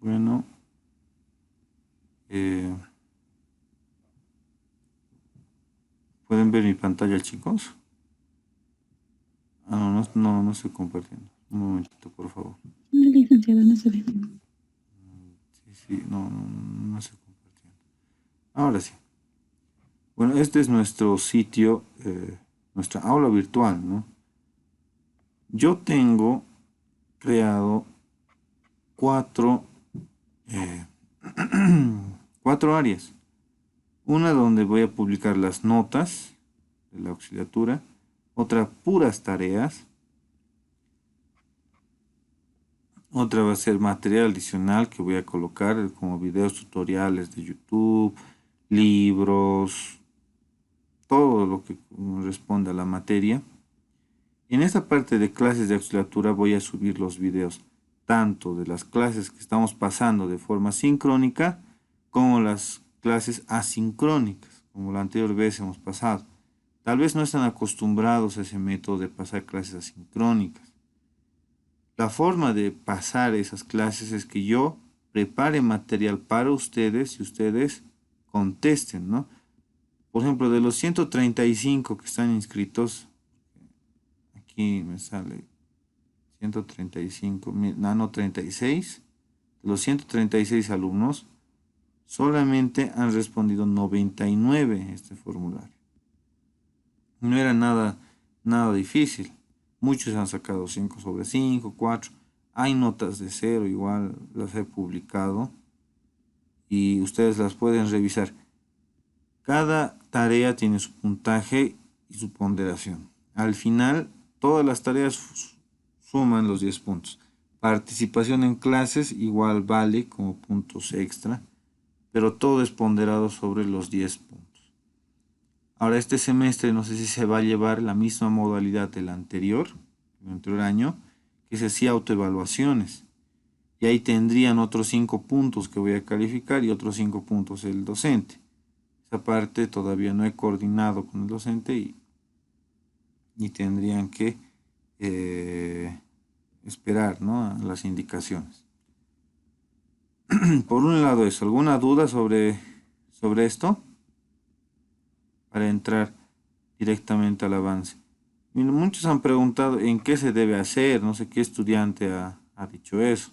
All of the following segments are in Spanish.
Bueno, ¿pueden ver mi pantalla, chicos? Ah, no estoy compartiendo. Un momentito, por favor. No, licenciado, no se ve. Sí, no estoy compartiendo. Ahora sí. Bueno, este es nuestro sitio, nuestra aula virtual, ¿no? Yo tengo creado cuatro, eh, cuatro áreas. Una donde voy a publicar las notas de la auxiliatura, otra puras tareas, otra va a ser material adicional que voy a colocar como videos tutoriales de YouTube, libros, todo lo que responde a la materia. En esta parte de clases de auxiliatura voy a subir los videos tanto de las clases que estamos pasando de forma sincrónica como las clases asincrónicas, como la anterior vez hemos pasado. Tal vez no están acostumbrados a ese método de pasar clases asincrónicas. La forma de pasar esas clases es que yo prepare material para ustedes y ustedes contesten, ¿no? Por ejemplo, de los 135 que están inscritos, aquí me sale 135, no, 36. De los 136 alumnos, solamente han respondido 99 en este formulario. No era nada difícil. Muchos han sacado 5 sobre 5, 4. Hay notas de 0, igual las he publicado y ustedes las pueden revisar. Cada tarea tiene su puntaje y su ponderación. Al final, todas las tareas suman los 10 puntos. Participación en clases igual vale como puntos extra, pero todo es ponderado sobre los 10 puntos. Ahora, este semestre no sé si se va a llevar la misma modalidad del anterior año, que se hacía autoevaluaciones. Y ahí tendrían otros 5 puntos que voy a calificar y otros 5 puntos el docente. Esa parte todavía no he coordinado con el docente y tendrían que esperar, ¿no?, a las indicaciones. Por un lado eso, ¿alguna duda sobre esto? Para entrar directamente al avance. Muchos han preguntado en qué se debe hacer, no sé qué estudiante ha dicho eso.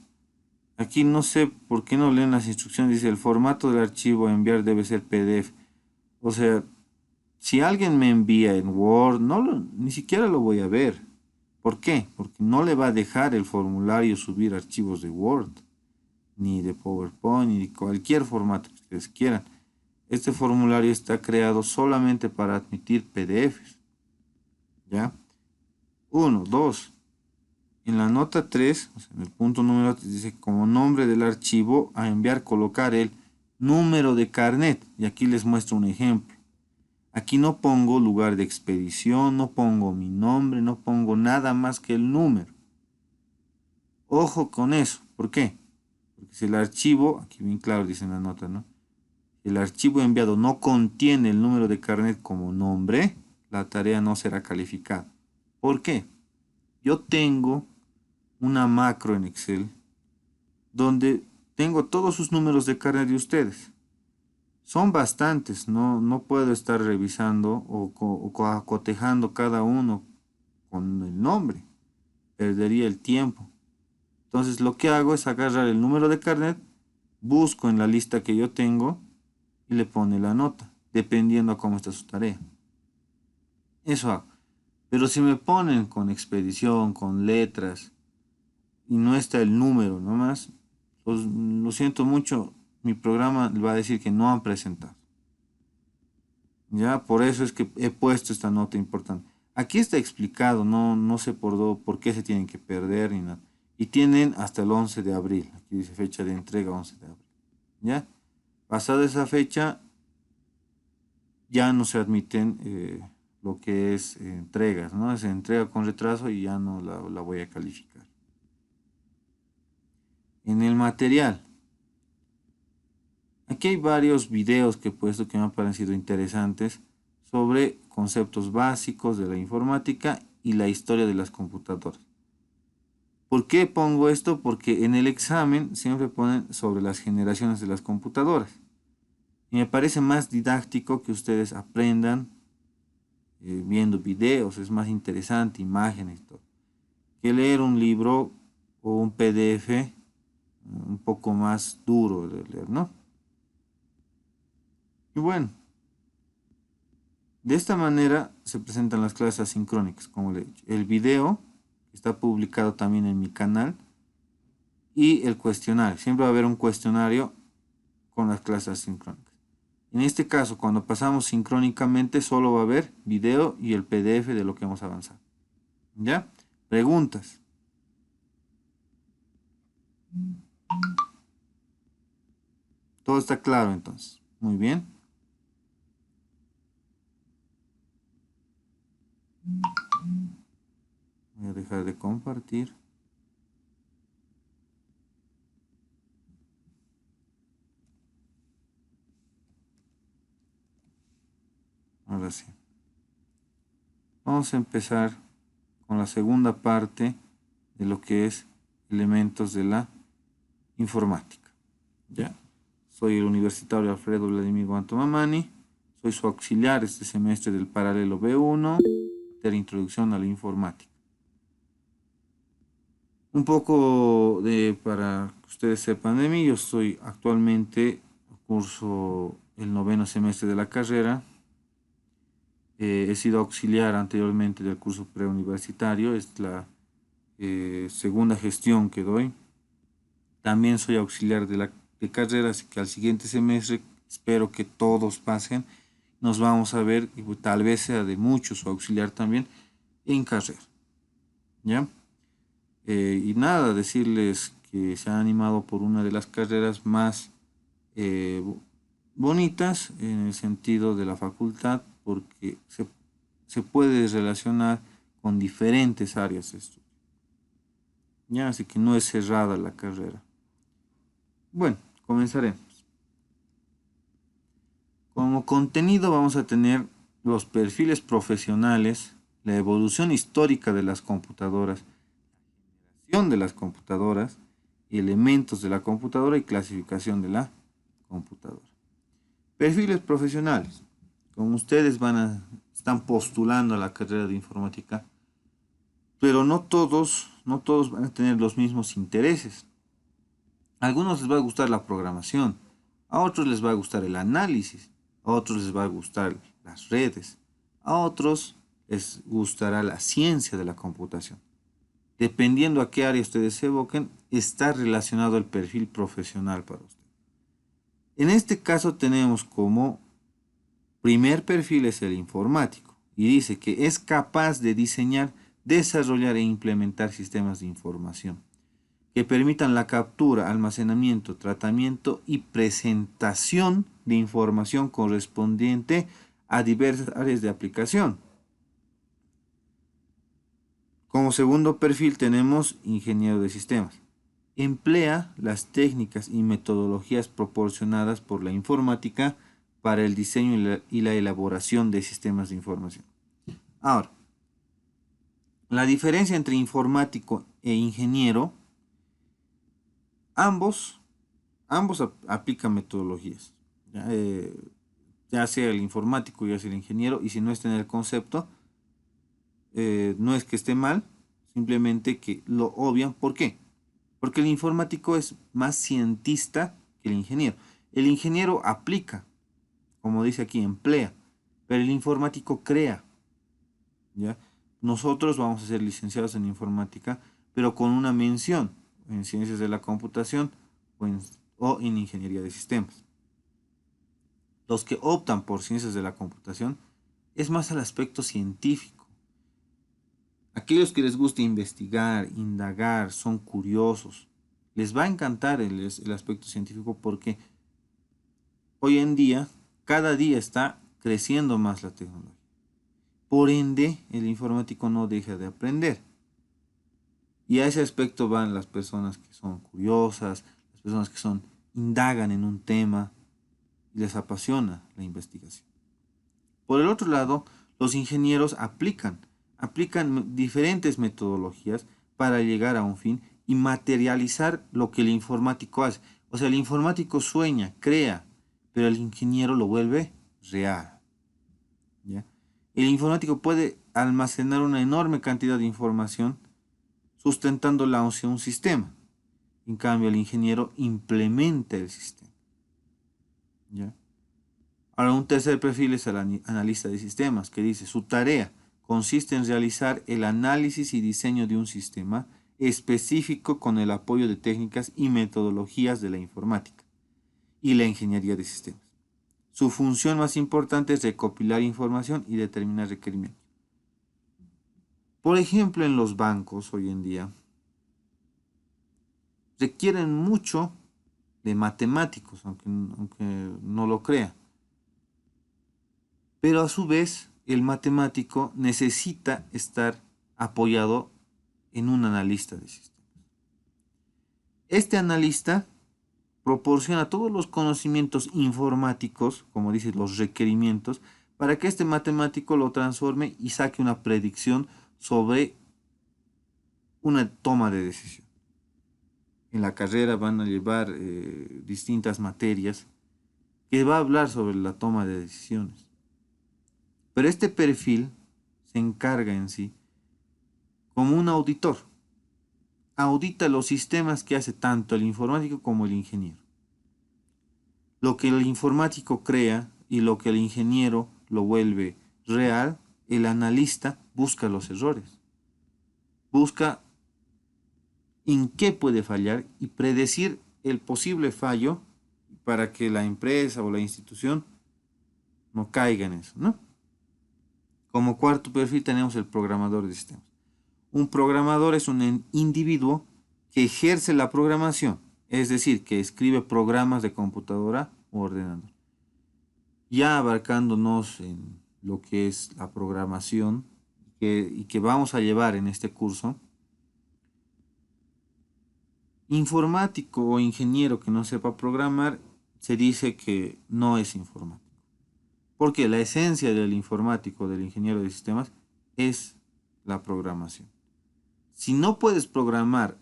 Aquí no sé por qué no leen las instrucciones, dice el formato del archivo a enviar debe ser PDF. O sea, si alguien me envía en Word, ni siquiera lo voy a ver. ¿Por qué? Porque no le va a dejar el formulario subir archivos de Word, ni de PowerPoint, ni de cualquier formato que ustedes quieran. Este formulario está creado solamente para admitir PDFs. ¿Ya? 1, 2. En la nota 3, o sea, en el punto número 3, dice como nombre del archivo a enviar colocar el número de carnet. Y aquí les muestro un ejemplo. Aquí no pongo lugar de expedición, no pongo mi nombre, no pongo nada más que el número. Ojo con eso. ¿Por qué? Porque si el archivo, aquí bien claro dice en la nota, ¿no? Si el archivo enviado no contiene el número de carnet como nombre, la tarea no será calificada. ¿Por qué? Yo tengo una macro en Excel donde tengo todos sus números de carnet de ustedes. Son bastantes, no puedo estar revisando o acotejando cada uno con el nombre. Perdería el tiempo. Entonces lo que hago es agarrar el número de carnet, busco en la lista que yo tengo y le pone la nota, dependiendo a cómo está su tarea. Eso hago. Pero si me ponen con expedición, con letras, y no está el número nomás, pues lo siento mucho, mi programa va a decir que no han presentado. Ya, por eso es que he puesto esta nota importante. Aquí está explicado, no sé por qué se tienen que perder ni nada. Y tienen hasta el 11 de abril. Aquí dice fecha de entrega 11 de abril. ¿Ya? Pasada esa fecha, ya no se admiten lo que es entregas, ¿no? Se entrega con retraso y ya no la voy a calificar. En el material. Aquí hay varios videos que he puesto que me han parecido interesantes sobre conceptos básicos de la informática y la historia de las computadoras. ¿Por qué pongo esto? Porque en el examen siempre ponen sobre las generaciones de las computadoras. Y me parece más didáctico que ustedes aprendan viendo videos, es más interesante, imágenes y todo, que leer un libro o un PDF un poco más duro de leer, ¿no? Y bueno, de esta manera se presentan las clases asincrónicas, como le he dicho. El video está publicado también en mi canal y el cuestionario. Siempre va a haber un cuestionario con las clases asincrónicas. En este caso, cuando pasamos sincrónicamente, solo va a haber video y el PDF de lo que hemos avanzado. ¿Ya? Preguntas. Todo está claro entonces. Muy bien. Voy a dejar de compartir. Ahora sí. Vamos a empezar con la segunda parte de lo que es elementos de la informática. ¿Ya? Soy el universitario Alfredo Vladimir Guantomamani. Soy su auxiliar este semestre del paralelo B1 de introducción a la informática. Un poco para que ustedes sepan de mí, yo estoy actualmente curso el noveno semestre de la carrera. He sido auxiliar anteriormente del curso preuniversitario, es la segunda gestión que doy. También soy auxiliar de carrera, así que al siguiente semestre espero que todos pasen. Nos vamos a ver, y tal vez sea de muchos su auxiliar también, en carrera. ¿Ya? Y nada, decirles que se han animado por una de las carreras más bonitas en el sentido de la facultad, porque se puede relacionar con diferentes áreas de estudio. Ya, así que no es cerrada la carrera. Bueno, comenzaremos. Como contenido vamos a tener los perfiles profesionales, la evolución histórica de las computadoras, de las computadoras, elementos de la computadora y clasificación de la computadora. Perfiles profesionales. Como ustedes están postulando a la carrera de informática, pero no todos van a tener los mismos intereses. A algunos les va a gustar la programación, a otros les va a gustar el análisis, a otros les va a gustar las redes, a otros les gustará la ciencia de la computación. Dependiendo a qué área ustedes se evoquen, está relacionado el perfil profesional para usted. En este caso tenemos como primer perfil es el informático y dice que es capaz de diseñar, desarrollar e implementar sistemas de información que permitan la captura, almacenamiento, tratamiento y presentación de información correspondiente a diversas áreas de aplicación. Como segundo perfil tenemos ingeniero de sistemas. Emplea las técnicas y metodologías proporcionadas por la informática para el diseño y la elaboración de sistemas de información. Ahora, la diferencia entre informático e ingeniero, ambos aplican metodologías. Ya sea el informático, ya sea el ingeniero, y si no está en el concepto, no es que esté mal, simplemente que lo obvian. ¿Por qué? Porque el informático es más cientista que el ingeniero. El ingeniero aplica, como dice aquí, emplea, pero el informático crea. ¿Ya? Nosotros vamos a ser licenciados en informática, pero con una mención en ciencias de la computación o en ingeniería de sistemas. Los que optan por ciencias de la computación es más al aspecto científico. Aquellos que les gusta investigar, indagar, son curiosos, les va a encantar el aspecto científico porque hoy en día, cada día está creciendo más la tecnología. Por ende, el informático no deja de aprender. Y a ese aspecto van las personas que son curiosas, las personas que indagan en un tema y les apasiona la investigación. Por el otro lado, los ingenieros aplican diferentes metodologías para llegar a un fin y materializar lo que el informático hace. O sea, el informático sueña, crea, pero el ingeniero lo vuelve real. ¿Ya? El informático puede almacenar una enorme cantidad de información sustentándola hacia un sistema. En cambio, el ingeniero implementa el sistema. ¿Ya? Ahora, un tercer perfil es el analista de sistemas, que dice, su tarea consiste en realizar el análisis y diseño de un sistema específico con el apoyo de técnicas y metodologías de la informática y la ingeniería de sistemas. Su función más importante es recopilar información y determinar requerimientos. Por ejemplo, en los bancos hoy en día requieren mucho de matemáticos, aunque no lo crea. Pero a su vez, el matemático necesita estar apoyado en un analista de sistemas. Este analista proporciona todos los conocimientos informáticos, como dice, los requerimientos, para que este matemático lo transforme y saque una predicción sobre una toma de decisión. En la carrera van a llevar distintas materias que va a hablar sobre la toma de decisiones. Pero este perfil se encarga en sí como un auditor. Audita los sistemas que hace tanto el informático como el ingeniero. Lo que el informático crea y lo que el ingeniero lo vuelve real, el analista busca los errores. Busca en qué puede fallar y predecir el posible fallo para que la empresa o la institución no caiga en eso, ¿no? Como cuarto perfil tenemos el programador de sistemas. Un programador es un individuo que ejerce la programación, es decir, que escribe programas de computadora o ordenador. Ya abarcándonos en lo que es la programación y que vamos a llevar en este curso, informático o ingeniero que no sepa programar, se dice que no es informático. Porque la esencia del informático, del ingeniero de sistemas, es la programación. Si no puedes programar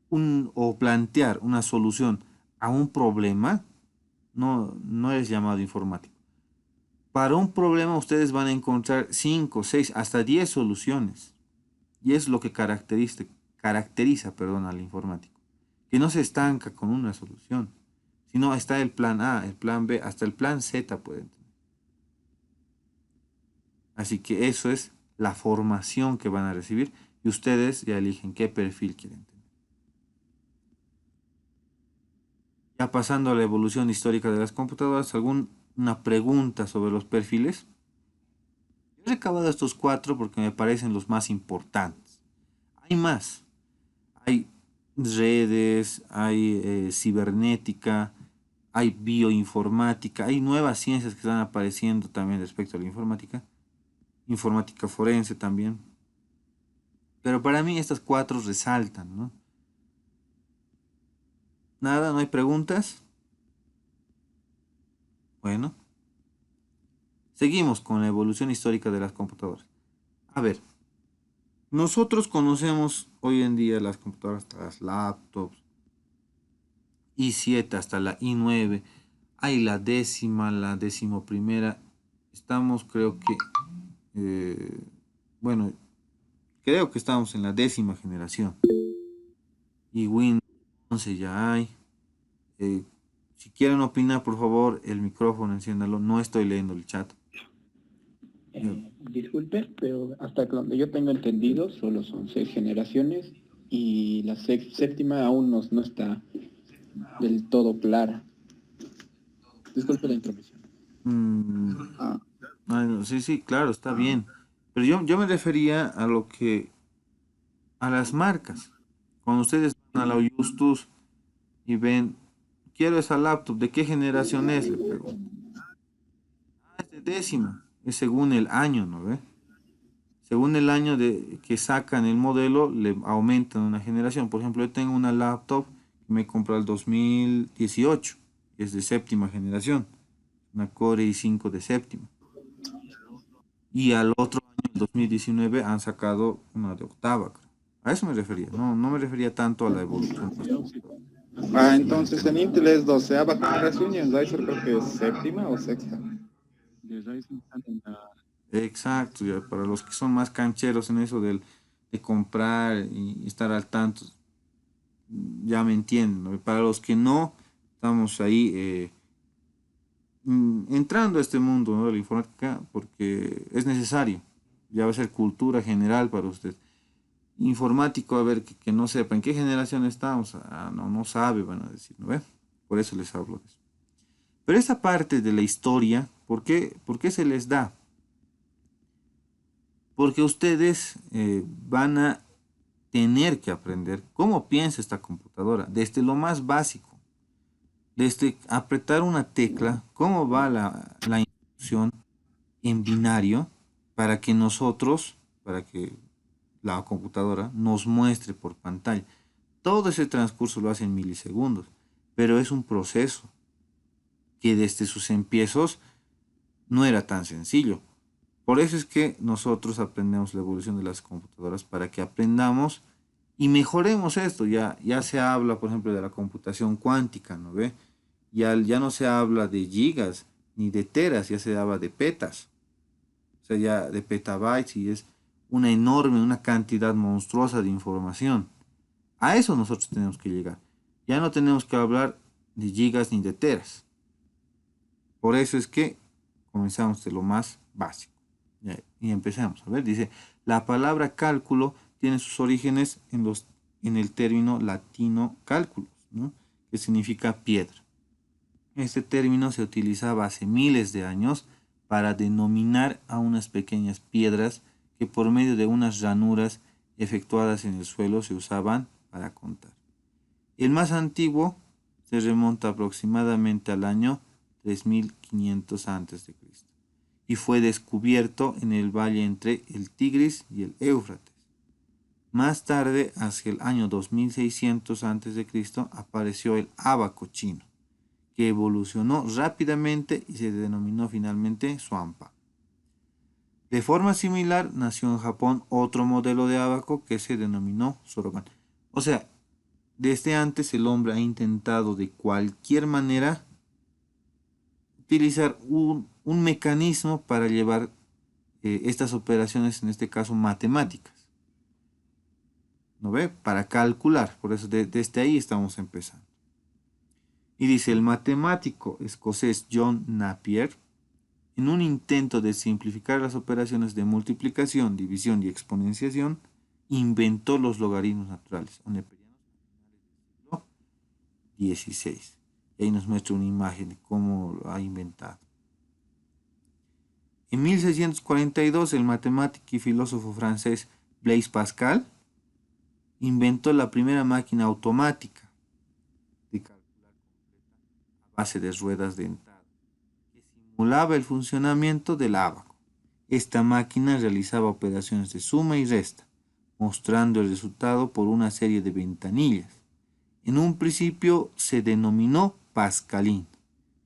o plantear una solución a un problema, no eres llamado informático. Para un problema ustedes van a encontrar 5, 6, hasta 10 soluciones. Y es lo que caracteriza al informático. Que no se estanca con una solución, sino está el plan A, el plan B, hasta el plan Z pueden tener. Así que eso es la formación que van a recibir y ustedes ya eligen qué perfil quieren tener. Ya pasando a la evolución histórica de las computadoras, ¿alguna pregunta sobre los perfiles? Yo he recabado estos 4 porque me parecen los más importantes. Hay más. Hay redes, hay cibernética, hay bioinformática, hay nuevas ciencias que están apareciendo también respecto a la informática. Informática forense también. Pero para mí estas 4 resaltan, ¿no? Nada, no hay preguntas. Bueno, seguimos con la evolución histórica de las computadoras. A ver, nosotros conocemos hoy en día las computadoras, hasta las laptops, i7 hasta la i9, hay la décima, la decimoprimera, estamos bueno, creo que estamos en la 10ª generación y Windows 11 ya hay. Si quieren opinar, por favor, el micrófono enciéndalo, no estoy leyendo el chat. Disculpe, pero hasta donde yo tengo entendido, solo son 6 generaciones y la séptima aún no está del todo clara. Disculpe la intromisión. No, sí, sí, claro, está bien. Pero yo me refería a las marcas. Cuando ustedes van a la Justus y ven, quiero esa laptop, ¿de qué generación es? Le pregunto. Es de 10ª, es según el año, ¿no ve? Según el año de que sacan el modelo, le aumentan una generación. Por ejemplo, yo tengo una laptop que me compré el 2018, es de 7ª generación, una Core i5 de 7ª. Y al otro año 2019 han sacado una de octava, creo. A eso me refería, no me refería tanto a la evolución. Entonces en Intel es doceava generación y en Ryzen creo que es séptima o sexta. De Ryzen están en la... Exacto, ya, para los que son más cancheros en eso de comprar y estar al tanto, ya me entienden, ¿no? Para los que no, estamos ahí entrando a este mundo, ¿no? De la informática porque es necesario, ya va a ser cultura general para usted. Informático, a ver, que no sepa en qué generación estamos, no sabe, van a decir, ¿no ve? Por eso les hablo de eso. Pero esa parte de la historia, por qué se les da? Porque ustedes van a tener que aprender cómo piensa esta computadora, desde lo más básico, desde apretar una tecla, cómo va la instrucción en binario para que la computadora nos muestre por pantalla. Todo ese transcurso lo hace en milisegundos, pero es un proceso que desde sus empiezos no era tan sencillo. Por eso es que nosotros aprendemos la evolución de las computadoras para que aprendamos y mejoremos esto. Ya se habla, por ejemplo, de la computación cuántica, ¿no ve? Ya no se habla de gigas ni de teras, ya se habla de petas, o sea, ya de petabytes y es una cantidad monstruosa de información. A eso nosotros tenemos que llegar. Ya no tenemos que hablar de gigas ni de teras. Por eso es que comenzamos de lo más básico. Y empecemos. A ver, dice, la palabra cálculo tiene sus orígenes en el término latino cálculos, ¿no? Que significa piedra. Este término se utilizaba hace miles de años para denominar a unas pequeñas piedras que por medio de unas ranuras efectuadas en el suelo se usaban para contar. El más antiguo se remonta aproximadamente al año 3500 a.C. y fue descubierto en el valle entre el Tigris y el Éufrates. Más tarde, hacia el año 2600 a.C., apareció el ábaco chino, que evolucionó rápidamente y se denominó finalmente Suampa. De forma similar, nació en Japón otro modelo de ábaco que se denominó Soroban. O sea, desde antes el hombre ha intentado de cualquier manera utilizar un mecanismo para llevar estas operaciones, en este caso matemáticas. ¿No ve? Para calcular. Por eso desde ahí estamos empezando. Y dice, el matemático escocés John Napier, en un intento de simplificar las operaciones de multiplicación, división y exponenciación, inventó los logaritmos naturales, siglo XVI. Y ahí nos muestra una imagen de cómo lo ha inventado. En 1642, el matemático y filósofo francés Blaise Pascal inventó la primera máquina automática de calcular a base de ruedas dentadas, que simulaba el funcionamiento del ábaco. Esta máquina realizaba operaciones de suma y resta, mostrando el resultado por una serie de ventanillas. En un principio se denominó Pascalín,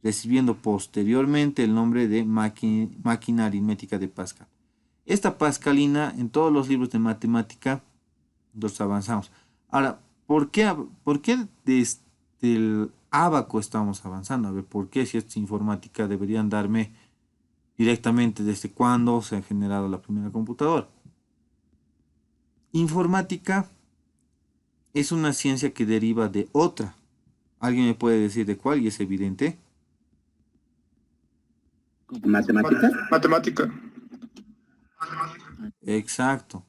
recibiendo posteriormente el nombre de máquina aritmética de Pascal. Esta pascalina, en todos los libros de matemática, los avanzamos. Ahora, por qué desde el ábaco estamos avanzando? A ver, ¿por qué si es informática deberían darme directamente desde cuándo se ha generado la primera computadora? Informática es una ciencia que deriva de otra. ¿Alguien me puede decir de cuál? Y es evidente. ¿Matemática? Matemática. Exacto.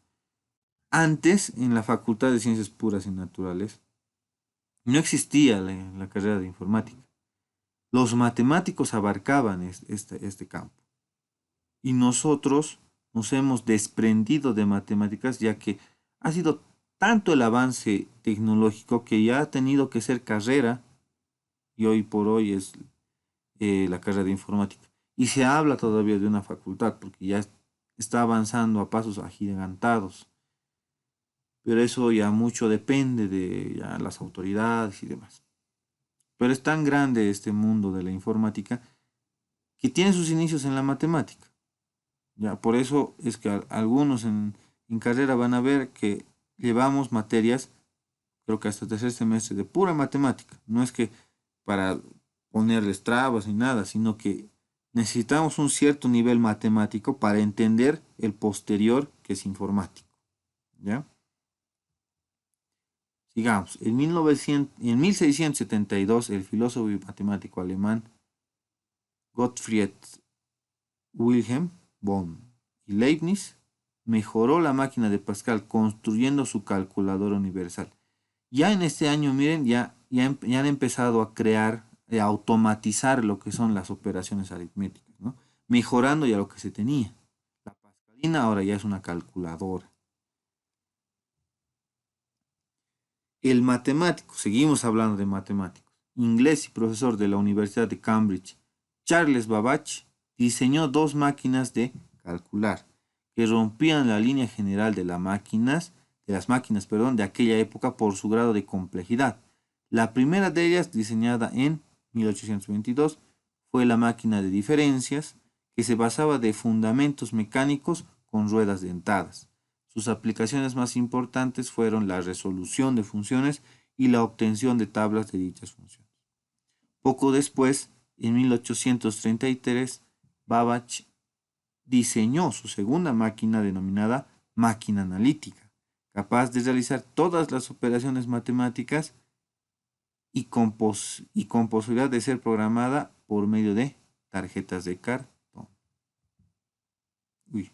Antes, en la Facultad de Ciencias Puras y Naturales, no existía la carrera de informática. Los matemáticos abarcaban este campo. Y nosotros nos hemos desprendido de matemáticas ya que ha sido tanto el avance tecnológico que ya ha tenido que ser carrera y hoy por hoy es la carrera de informática. Y se habla todavía de una facultad porque ya está avanzando a pasos agigantados. Pero eso ya mucho depende de ya las autoridades y demás. Pero es tan grande este mundo de la informática que tiene sus inicios en la matemática. Ya, por eso es que algunos en carrera van a ver que llevamos materias, creo que hasta tercer semestre, de pura matemática. No es que para ponerles trabas ni nada, sino que necesitamos un cierto nivel matemático para entender el posterior que es informático. ¿Ya? Sigamos. En 1672, el filósofo y matemático alemán Gottfried Wilhelm von Leibniz mejoró la máquina de Pascal construyendo su calculadora universal. Ya en este año, miren, ya han empezado a crear, a automatizar lo que son las operaciones aritméticas, ¿no? Mejorando ya lo que se tenía. La pascalina ahora ya es una calculadora. El matemático, seguimos hablando de matemáticos, inglés y profesor de la Universidad de Cambridge, Charles Babbage, diseñó dos máquinas de calcular que rompían la línea general de las máquinas, de aquella época por su grado de complejidad. La primera de ellas, diseñada en 1822, fue la máquina de diferencias, que se basaba de fundamentos mecánicos con ruedas dentadas. Sus aplicaciones más importantes fueron la resolución de funciones y la obtención de tablas de dichas funciones. Poco después, en 1833, Babbage diseñó su segunda máquina denominada máquina analítica, capaz de realizar todas las operaciones matemáticas y con posibilidad de ser programada por medio de tarjetas de cartón. Uy,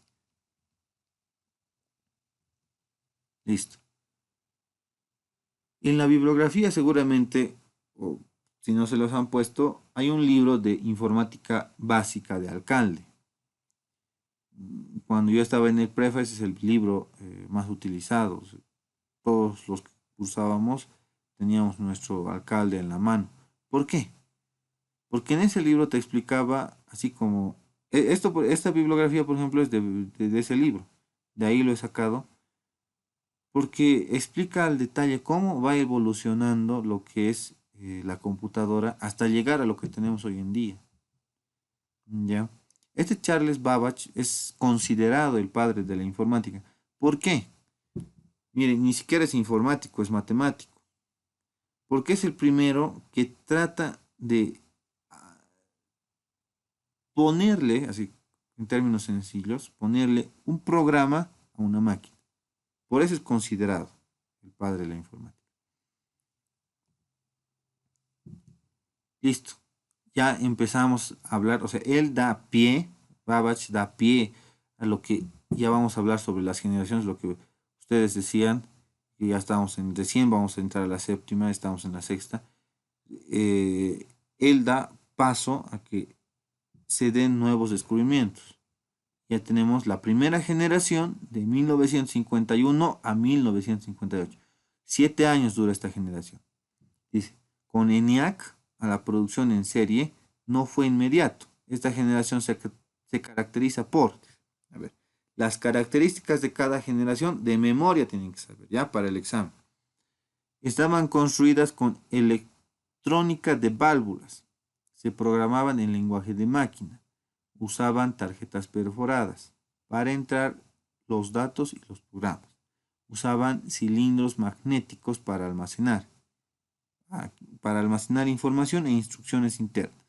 listo. En la bibliografía seguramente, o si no se los han puesto, hay un libro de informática básica de Alcalde. Cuando yo estaba en el prefa, ese es el libro más utilizado. Todos los que cursábamos teníamos nuestro alcalde en la mano. ¿Por qué? Porque en ese libro te explicaba, así como, esta bibliografía, por ejemplo, es de ese libro. De ahí lo he sacado porque explica al detalle cómo va evolucionando lo que es la computadora hasta llegar a lo que tenemos hoy en día. ¿Ya? Este Charles Babbage es considerado el padre de la informática. ¿Por qué? Miren, ni siquiera es informático, es matemático. Porque es el primero que trata de ponerle, así en términos sencillos, ponerle un programa a una máquina. Por eso es considerado el padre de la informática. Listo. Ya empezamos a hablar, o sea, él da pie, Babbage da pie a lo que ya vamos a hablar sobre las generaciones, lo que ustedes decían, que ya estamos recién vamos a entrar a la séptima, estamos en la sexta. Él da paso a que se den nuevos descubrimientos. Ya tenemos la primera generación de 1951 a 1958. 7 años dura esta generación. Dice, con ENIAC a la producción en serie no fue inmediato. Esta generación se caracteriza por, a ver, las características de cada generación de memoria tienen que saber, ya para el examen. Estaban construidas con electrónica de válvulas. Se programaban en lenguaje de máquina. Usaban tarjetas perforadas para entrar los datos y los programas. Usaban cilindros magnéticos para almacenar información e instrucciones internas.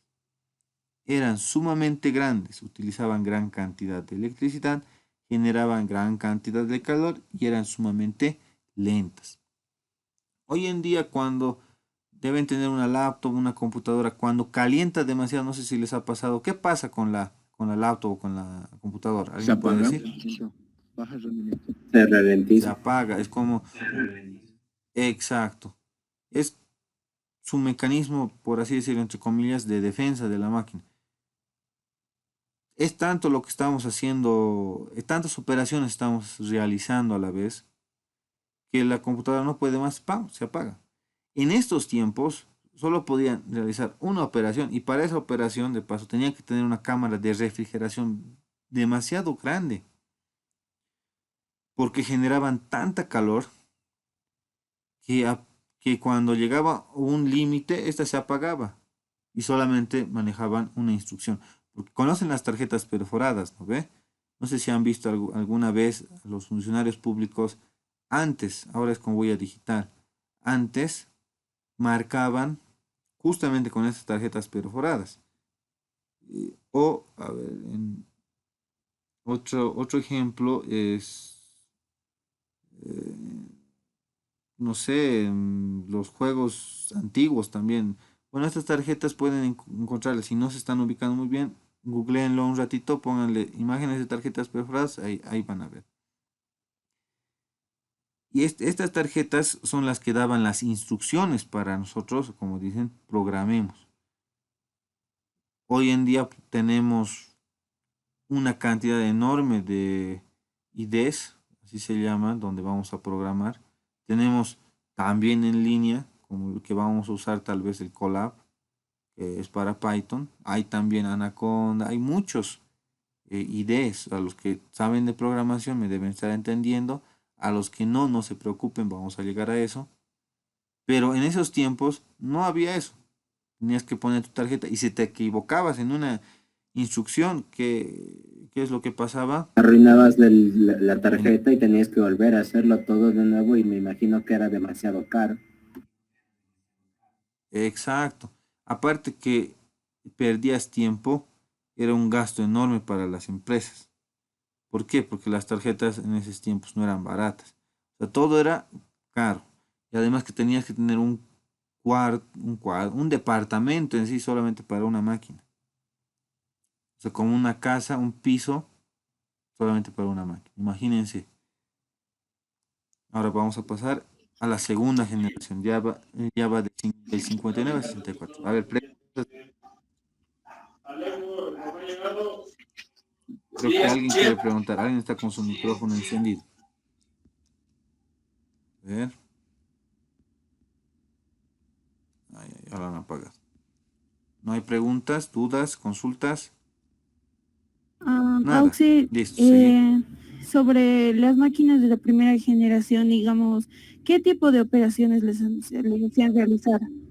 Eran sumamente grandes, utilizaban gran cantidad de electricidad, generaban gran cantidad de calor y eran sumamente lentas. Hoy en día cuando deben tener una laptop, una computadora, cuando calienta demasiado, no sé si les ha pasado, ¿qué pasa con la laptop o con la computadora? Se ¿Alguien puede apaga, decir? baja el rendimiento. Se Se ralentiza. apaga, es como, exacto, es su mecanismo, por así decirlo, entre comillas, de defensa de la máquina. Es tanto lo que estamos haciendo, tantas operaciones estamos realizando a la vez, que la computadora no puede más, ¡pam!, se apaga. En estos tiempos solo podían realizar una operación y para esa operación, de paso, tenían que tener una cámara de refrigeración demasiado grande porque generaban tanta calor que cuando llegaba un límite, esta se apagaba y solamente manejaban una instrucción. Porque conocen las tarjetas perforadas, ¿no ve? No sé si han visto alguna vez a los funcionarios públicos antes, ahora es con huella digital, antes marcaban justamente con estas tarjetas perforadas. O, a ver, otro ejemplo es, eh, no sé, los juegos antiguos también. Bueno, estas tarjetas pueden encontrarlas, si no se están ubicando muy bien, googleenlo un ratito, pónganle imágenes de tarjetas perforadas, ahí van a ver. Y estas tarjetas son las que daban las instrucciones para nosotros, como dicen, programemos. Hoy en día tenemos una cantidad enorme de IDs, así se llama, donde vamos a programar. Tenemos también en línea, como el que vamos a usar tal vez el Colab, que es para Python. Hay también Anaconda, hay muchos IDs. A los que saben de programación me deben estar entendiendo. A los que no, no se preocupen, vamos a llegar a eso. Pero en esos tiempos no había eso. Tenías que poner tu tarjeta y si te equivocabas en una instrucción, ¿qué es lo que pasaba? Arruinabas la Ten- tarjeta y tenías que volver a hacerlo todo de nuevo y me imagino que era demasiado caro. Exacto. Aparte que perdías tiempo, era un gasto enorme para las empresas. ¿Por qué? Porque las tarjetas en esos tiempos no eran baratas. O sea, todo era caro. Y además que tenías que tener un departamento en sí solamente para una máquina. O sea, como una casa, un piso solamente para una máquina. Imagínense. Ahora vamos a pasar a la segunda generación. Ya va del 59 al 64. A ver, preguntas. Creo que alguien quiere preguntar. Alguien está con su micrófono encendido. A ver. Ay, ay, ahora lo han apagado. No hay preguntas, dudas, consultas. Nada. Auxi, Listo, seguimos. sobre las máquinas de la primera generación, digamos, ¿qué tipo de operaciones les hacían realizar? Perdón.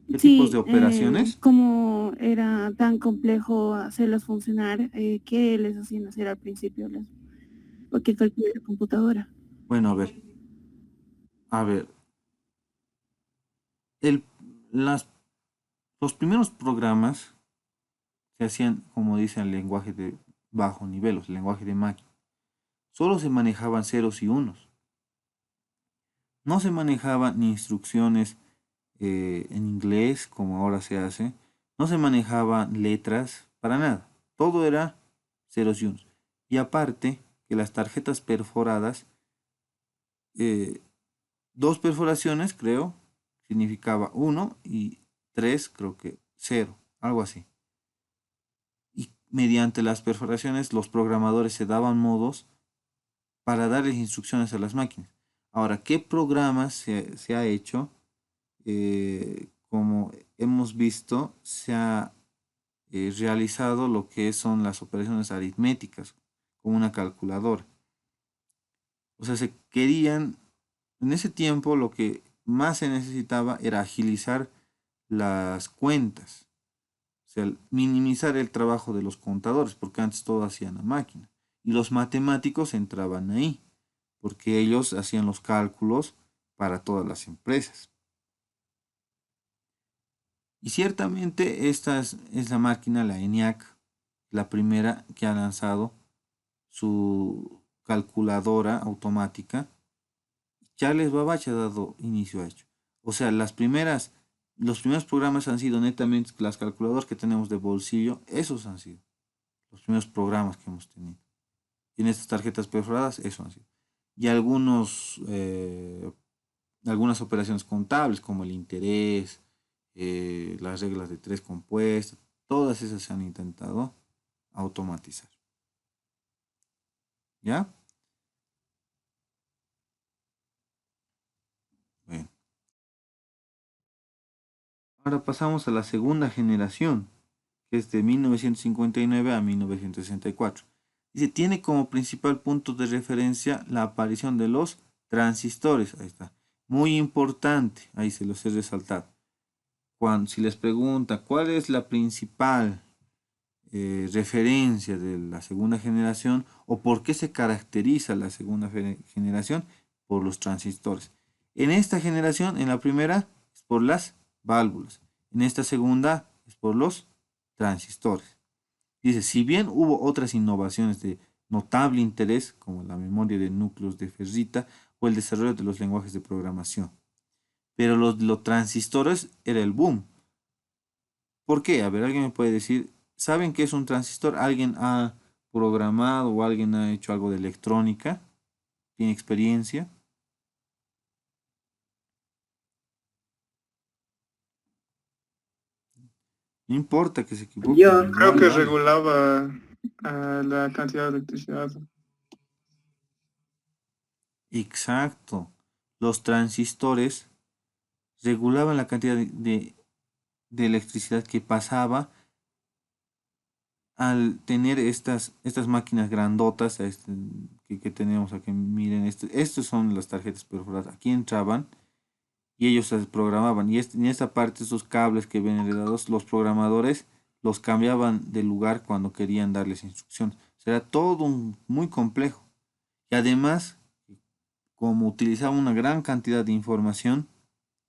¿Qué tipos de Sí, operaciones? ¿cómo era tan complejo hacerlas funcionar? ¿Qué les hacían hacer al principio? Porque cualquier computadora. Bueno, a ver. El, las, los primeros programas se hacían, como dicen, el lenguaje de bajo nivel, o sea, el lenguaje de máquina. Solo se manejaban ceros y unos. No se manejaban ni instrucciones en inglés, como ahora se hace. No se manejaban letras, para nada. Todo era ceros y unos. Y aparte, que las tarjetas perforadas, eh, dos perforaciones, creo, significaba uno y tres, creo que cero, algo así. Y mediante las perforaciones, los programadores se daban modos para darles instrucciones a las máquinas. Ahora, ¿qué programas se ha hecho? Como hemos visto, se ha realizado lo que son las operaciones aritméticas con una calculadora. O sea, se querían, en ese tiempo lo que más se necesitaba era agilizar las cuentas, o sea, minimizar el trabajo de los contadores, porque antes todo hacían a máquina. Y los matemáticos entraban ahí, porque ellos hacían los cálculos para todas las empresas. Y ciertamente esta es la máquina, la ENIAC, la primera que ha lanzado su calculadora automática. Charles Babbage ha dado inicio a ello. O sea, los primeros programas han sido netamente las calculadoras que tenemos de bolsillo, esos han sido los primeros programas que hemos tenido. Y en estas tarjetas perforadas, eso han sido. Y algunas operaciones contables como el interés, las reglas de tres compuestas, todas esas se han intentado automatizar. ¿Ya? Bueno. Ahora pasamos a la segunda generación, que es de 1959 a 1964. Dice, tiene como principal punto de referencia la aparición de los transistores. Ahí está. Muy importante, ahí se los he resaltado. Si les pregunta cuál es la principal referencia de la segunda generación o por qué se caracteriza la segunda generación por los transistores. En esta generación, en la primera, es por las válvulas. En esta segunda, es por los transistores. Dice, si bien hubo otras innovaciones de notable interés, como la memoria de núcleos de ferrita o el desarrollo de los lenguajes de programación, pero los transistores era el boom. ¿Por qué? A ver, alguien me puede decir, ¿saben qué es un transistor? ¿Alguien ha programado o alguien ha hecho algo de electrónica? ¿Tiene experiencia? No importa que se equivoquen, Yo creo igual que vale. regulaba la cantidad de electricidad. Exacto. Los transistores regulaban la cantidad de electricidad que pasaba al tener estas máquinas grandotas que tenemos aquí. Miren, estos son las tarjetas perforadas. Aquí entraban y ellos las programaban. Y en esta parte, esos cables que ven heredados, los programadores los cambiaban de lugar cuando querían darles instrucciones. Será todo muy complejo. Y además, como utilizaba una gran cantidad de información,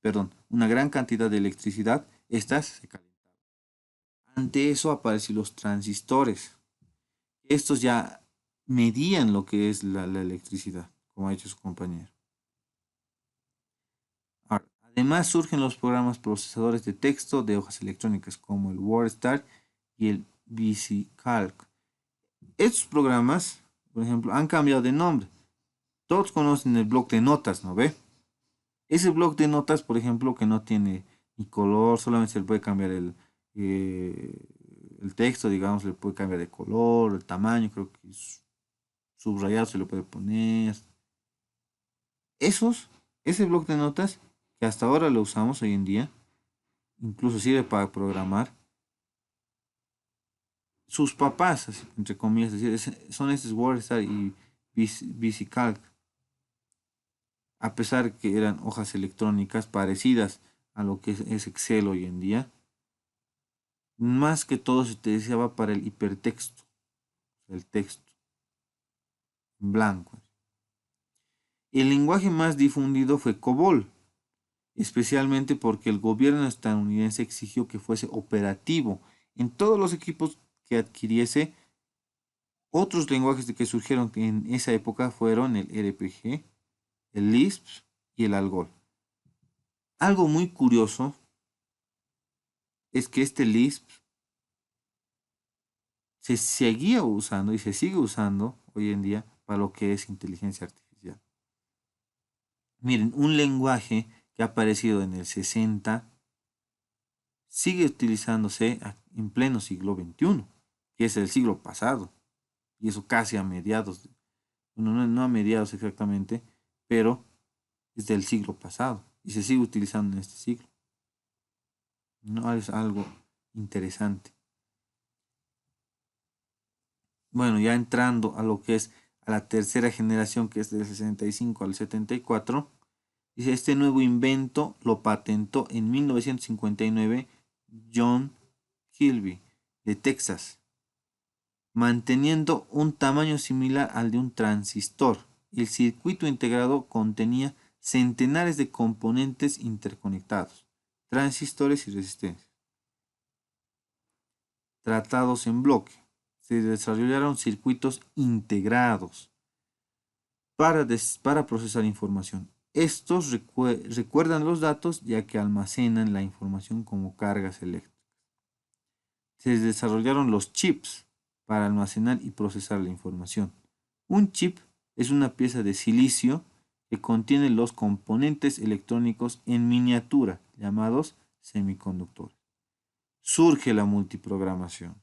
perdón, una gran cantidad de electricidad, estas se calentaban. Ante eso aparecieron los transistores. Estos ya medían lo que es la electricidad, como ha dicho su compañero. Ahora, además surgen los programas procesadores de texto de hojas electrónicas como el WordStar y el VisiCalc. Estos programas, por ejemplo, han cambiado de nombre. Todos conocen el bloc de notas, ¿no ve? Ese bloc de notas, por ejemplo, que no tiene ni color, solamente se le puede cambiar el texto, digamos, le puede cambiar de color, el tamaño, creo que subrayado se le puede poner. Esos, ese bloc de notas, que hasta ahora lo usamos hoy en día, incluso sirve para programar, sus papás, así, entre comillas, son estos WordStar y VisiCalc, a pesar que eran hojas electrónicas parecidas a lo que es Excel hoy en día, más que todo se utilizaba para el hipertexto, el texto en blanco. El lenguaje más difundido fue COBOL, especialmente porque el gobierno estadounidense exigió que fuese operativo en todos los equipos que adquiriese. Otros lenguajes que surgieron en esa época fueron el RPG, el Lisp y el Algol. Algo muy curioso es que este Lisp se seguía usando y se sigue usando hoy en día para lo que es inteligencia artificial. Miren, un lenguaje que ha aparecido en el 60 sigue utilizándose en pleno siglo XXI, que es el siglo pasado, y eso casi a mediados, bueno, no a mediados exactamente, pero es del siglo pasado y se sigue utilizando en este siglo. No es algo interesante. Bueno, ya entrando a lo que es a la tercera generación, que es del 65 al 74, dice, este nuevo invento lo patentó en 1959 John Kilby de Texas, manteniendo un tamaño similar al de un transistor. El circuito integrado contenía centenares de componentes interconectados, transistores y resistencias, tratados en bloque. Se desarrollaron circuitos integrados para procesar información. Estos recuerdan los datos ya que almacenan la información como cargas eléctricas. Se desarrollaron los chips para almacenar y procesar la información. Un chip es una pieza de silicio que contiene los componentes electrónicos en miniatura, llamados semiconductores. Surge la multiprogramación.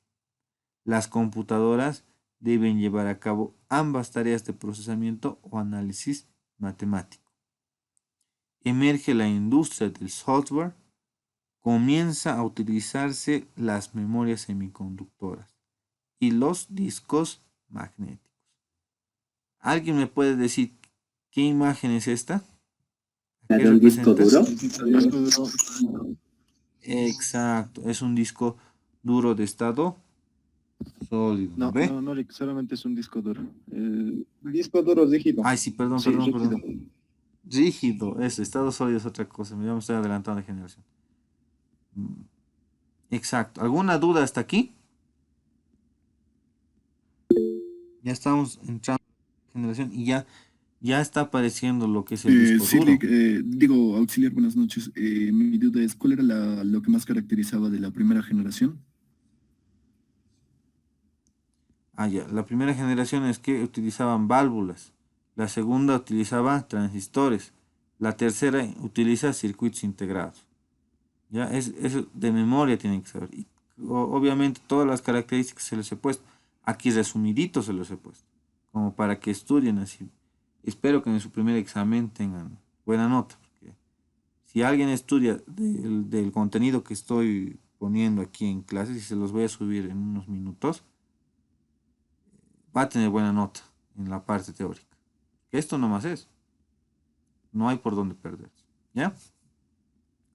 Las computadoras deben llevar a cabo ambas tareas de procesamiento o análisis matemático. Emerge la industria del software, comienza a utilizarse las memorias semiconductoras y los discos magnéticos. ¿Alguien me puede decir qué imagen es esta? ¿La ¿Qué de un disco representa? duro? Exacto, es un disco duro de estado Sólido, ¿no No, ve? no, Rick, solamente es un disco duro. El disco duro rígido. Ay, sí, perdón, Sí, perdón, rígido. perdón. Rígido, eso, estado sólido es otra cosa. Ya me estoy adelantando de generación. Mm, Exacto. ¿Alguna duda hasta aquí? Ya estamos entrando en generación y ya está apareciendo lo que es el disco Sí, duro. Rick, digo, auxiliar, buenas noches. Mi duda es, ¿cuál era lo que más caracterizaba de la primera generación? Ah, ya. La primera generación es que utilizaban válvulas. La segunda utilizaba transistores. La tercera utiliza circuitos integrados. Ya, eso de memoria tienen que saber. Y, obviamente todas las características se les he puesto. Aquí resumidito se los he puesto. Como para que estudien así. Espero que en su primer examen tengan buena nota. Porque si alguien estudia del contenido que estoy poniendo aquí en clases y se los voy a subir en unos minutos, va a tener buena nota en la parte teórica. Esto nomás es. No hay por dónde perderse. ¿Ya?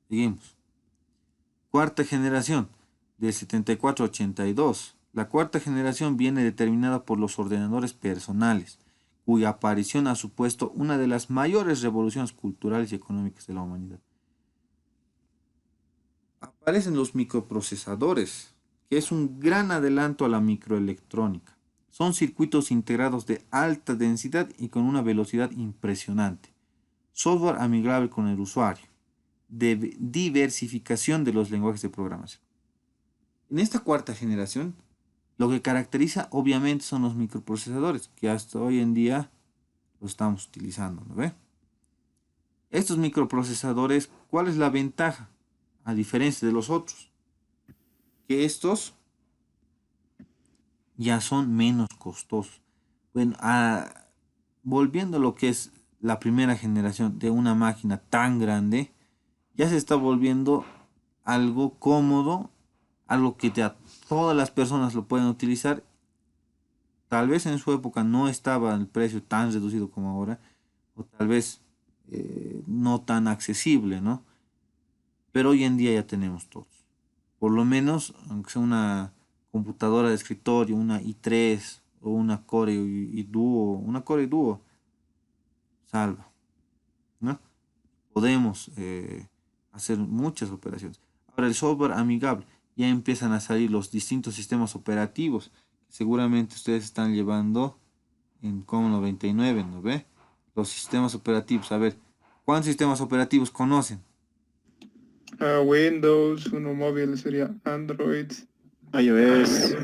Seguimos. Cuarta generación, del 74 a 82. La cuarta generación viene determinada por los ordenadores personales, cuya aparición ha supuesto una de las mayores revoluciones culturales y económicas de la humanidad. Aparecen los microprocesadores, que es un gran adelanto a la microelectrónica. Son circuitos integrados de alta densidad y con una velocidad impresionante. Software amigable con el usuario. Diversificación de los lenguajes de programación. En esta cuarta generación, lo que caracteriza obviamente son los microprocesadores, que hasta hoy en día lo estamos utilizando, ¿no ve? Estos microprocesadores, ¿cuál es la ventaja? A diferencia de los otros, que estos ya son menos costosos. Bueno, volviendo a lo que es la primera generación de una máquina tan grande, ya se está volviendo algo cómodo, algo que todas las personas lo pueden utilizar. Tal vez en su época no estaba el precio tan reducido como ahora, o tal vez no tan accesible, ¿no? Pero hoy en día ya tenemos todos. Por lo menos, aunque sea una computadora de escritorio, una i3 o una Core y Duo, una Core y Duo, salva, ¿no? Podemos hacer muchas operaciones. Ahora, el software amigable, ya empiezan a salir los distintos sistemas operativos. Seguramente ustedes están llevando en COM 99, ¿no ve? Los sistemas operativos. A ver, ¿cuántos sistemas operativos conocen? Windows, uno móvil sería Android, iOS,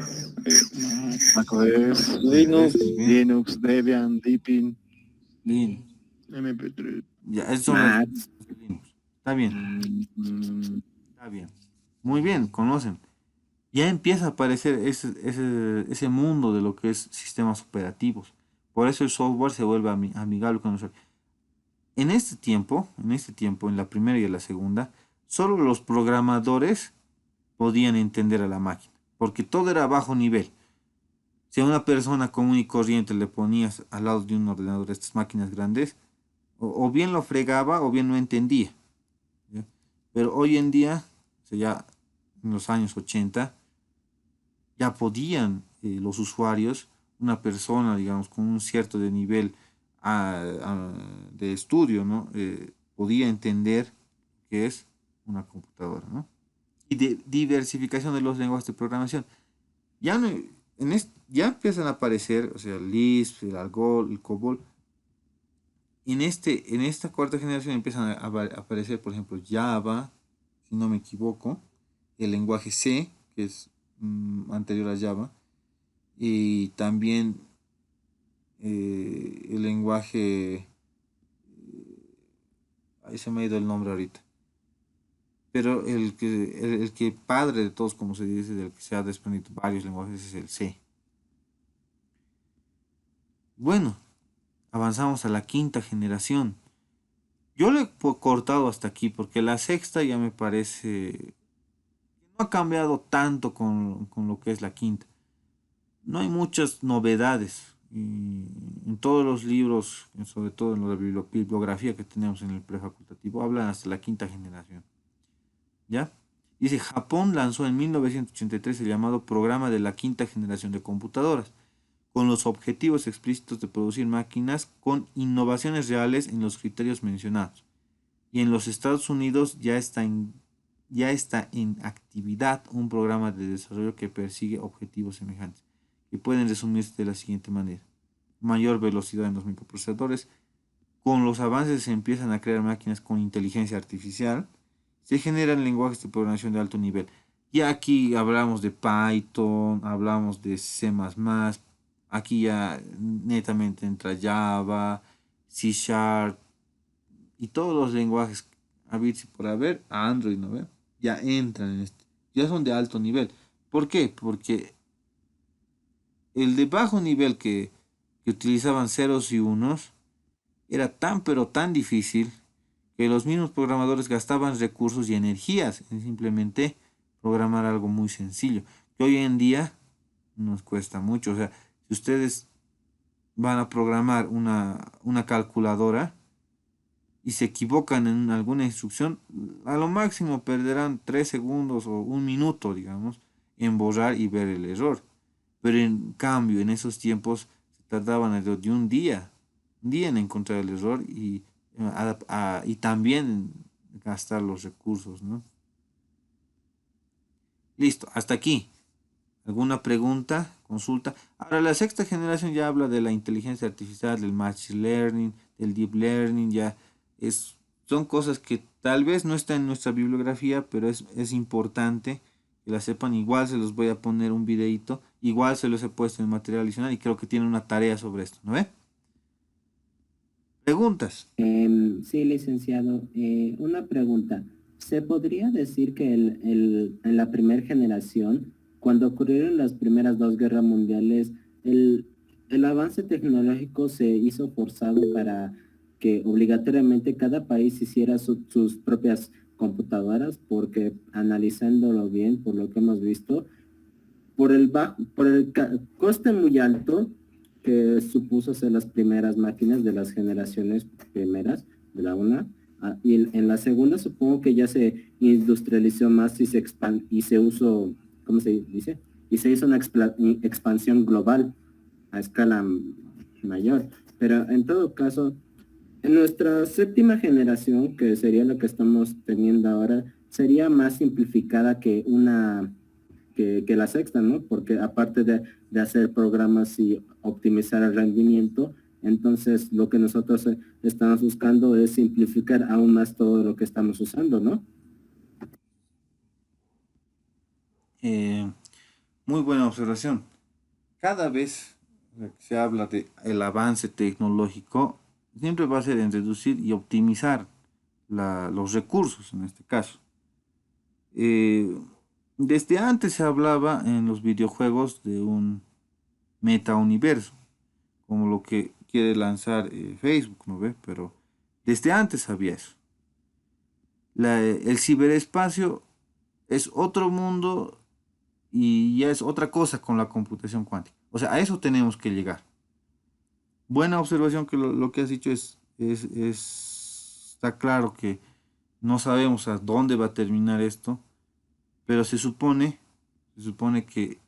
macOS, iOS, Linux, muy bien. Linux, Debian, Deepin, Linux. MP3. Ya, esos son los Mac. de Linux. Está bien, mm, está bien. Muy bien, conocen. Ya empieza a aparecer ese mundo de lo que es sistemas operativos. Por eso el software se vuelve amigable con nosotros. En la primera y en la segunda, solo los programadores podían entender a la máquina, porque todo era a bajo nivel. Si a una persona común y corriente le ponías al lado de un ordenador de estas máquinas grandes, o bien lo fregaba o bien no entendía. ¿Ya? Pero hoy en día, o sea, ya en los años 80, ya podían los usuarios, una persona, digamos, con un cierto de nivel de estudio, ¿no? Podía entender qué es una computadora, ¿no? Y de diversificación de los lenguajes de programación. Ya, no, ya empiezan a aparecer, o sea, el Lisp, el Algol, el COBOL. En esta cuarta generación empiezan a aparecer, por ejemplo, Java, si no me equivoco, el lenguaje C, que es anterior a Java, y también el lenguaje, ahí se me ha ido el nombre ahorita, pero el que padre de todos, como se dice, del que se ha desprendido varios lenguajes, es el C. Bueno, avanzamos a la quinta generación. Yo le he cortado hasta aquí porque la sexta ya me parece que no ha cambiado tanto con lo que es la quinta. No hay muchas novedades. Y en todos los libros, sobre todo en la bibliografía que tenemos en el prefacultativo, hablan hasta la quinta generación. ¿Ya? Dice, Japón lanzó en 1983 el llamado Programa de la Quinta Generación de Computadoras, con los objetivos explícitos de producir máquinas con innovaciones reales en los criterios mencionados. Y en los Estados Unidos ya está en actividad un programa de desarrollo que persigue objetivos semejantes, que pueden resumirse de la siguiente manera. Mayor velocidad en los microprocesadores. Con los avances se empiezan a crear máquinas con inteligencia artificial. Se generan lenguajes de programación de alto nivel. Y aquí hablamos de Python, hablamos de C++, aquí ya netamente entra Java, C Sharp y todos los lenguajes habidos y por haber, a Android, ¿no ve? Ya entran en este, ya son de alto nivel. ¿Por qué? Porque el de bajo nivel que utilizaban ceros y unos era tan pero tan difícil que los mismos programadores gastaban recursos y energías en simplemente programar algo muy sencillo, que hoy en día nos cuesta mucho. O sea, si ustedes van a programar una calculadora y se equivocan en alguna instrucción, a lo máximo perderán 3 segundos o un minuto, digamos, en borrar y ver el error. Pero en cambio, en esos tiempos se tardaban de un día en encontrar el error y también en gastar los recursos, ¿no? Listo, hasta aquí. ¿Alguna pregunta? Consulta. Ahora, la sexta generación ya habla de la inteligencia artificial, del machine learning, del deep learning, son cosas que tal vez no están en nuestra bibliografía, pero es importante que la sepan. Igual se los voy a poner un videito, igual se los he puesto en material adicional y creo que tienen una tarea sobre esto, ¿no ve? ¿Preguntas? Sí, licenciado. Una pregunta. ¿Se podría decir que en la primera generación, cuando ocurrieron las primeras dos guerras mundiales, el avance tecnológico se hizo forzado para que obligatoriamente cada país hiciera sus propias computadoras? Porque analizándolo bien, por lo que hemos visto, por el coste muy alto que supuso hacer las primeras máquinas de las generaciones primeras, de la una, y en la segunda supongo que ya se industrializó más y se usó, ¿cómo se dice? Y se hizo una expansión global a escala mayor. Pero en todo caso, en nuestra séptima generación, que sería lo que estamos teniendo ahora, sería más simplificada que la sexta, ¿no? Porque aparte de hacer programas y optimizar el rendimiento, entonces lo que nosotros estamos buscando es simplificar aún más todo lo que estamos usando, ¿no? Muy buena observación. Cada vez que se habla de el avance tecnológico, siempre va a ser en reducir y optimizar los recursos en este caso. Desde antes se hablaba en los videojuegos de un metauniverso, como lo que quiere lanzar Facebook, ¿no ve? Pero desde antes había eso. El ciberespacio es otro mundo y ya es otra cosa con la computación cuántica. O sea, a eso tenemos que llegar. Buena observación que lo que has dicho está claro que no sabemos a dónde va a terminar esto, pero se supone que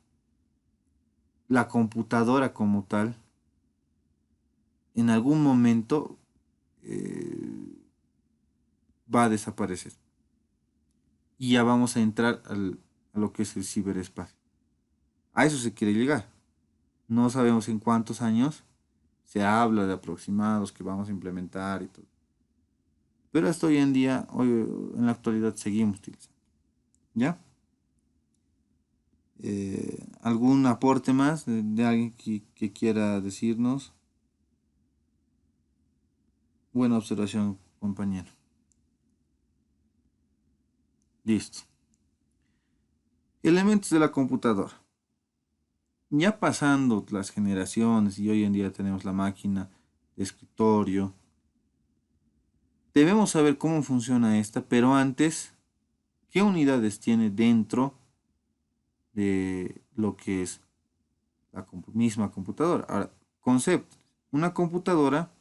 la computadora como tal en algún momento va a desaparecer y ya vamos a entrar a lo que es el ciberespacio. A eso se quiere llegar. No sabemos en cuántos años, se habla de aproximados que vamos a implementar y todo. Pero hasta hoy en día, en la actualidad seguimos utilizando. ¿Ya? ¿Algún aporte más de alguien que quiera decirnos? Buena observación, compañero. Listo. Elementos de la computadora. Ya pasando las generaciones y hoy en día tenemos la máquina de escritorio, debemos saber cómo funciona esta, pero antes, ¿qué unidades tiene dentro de lo que es la misma computadora? Ahora, concepto. Una computadora,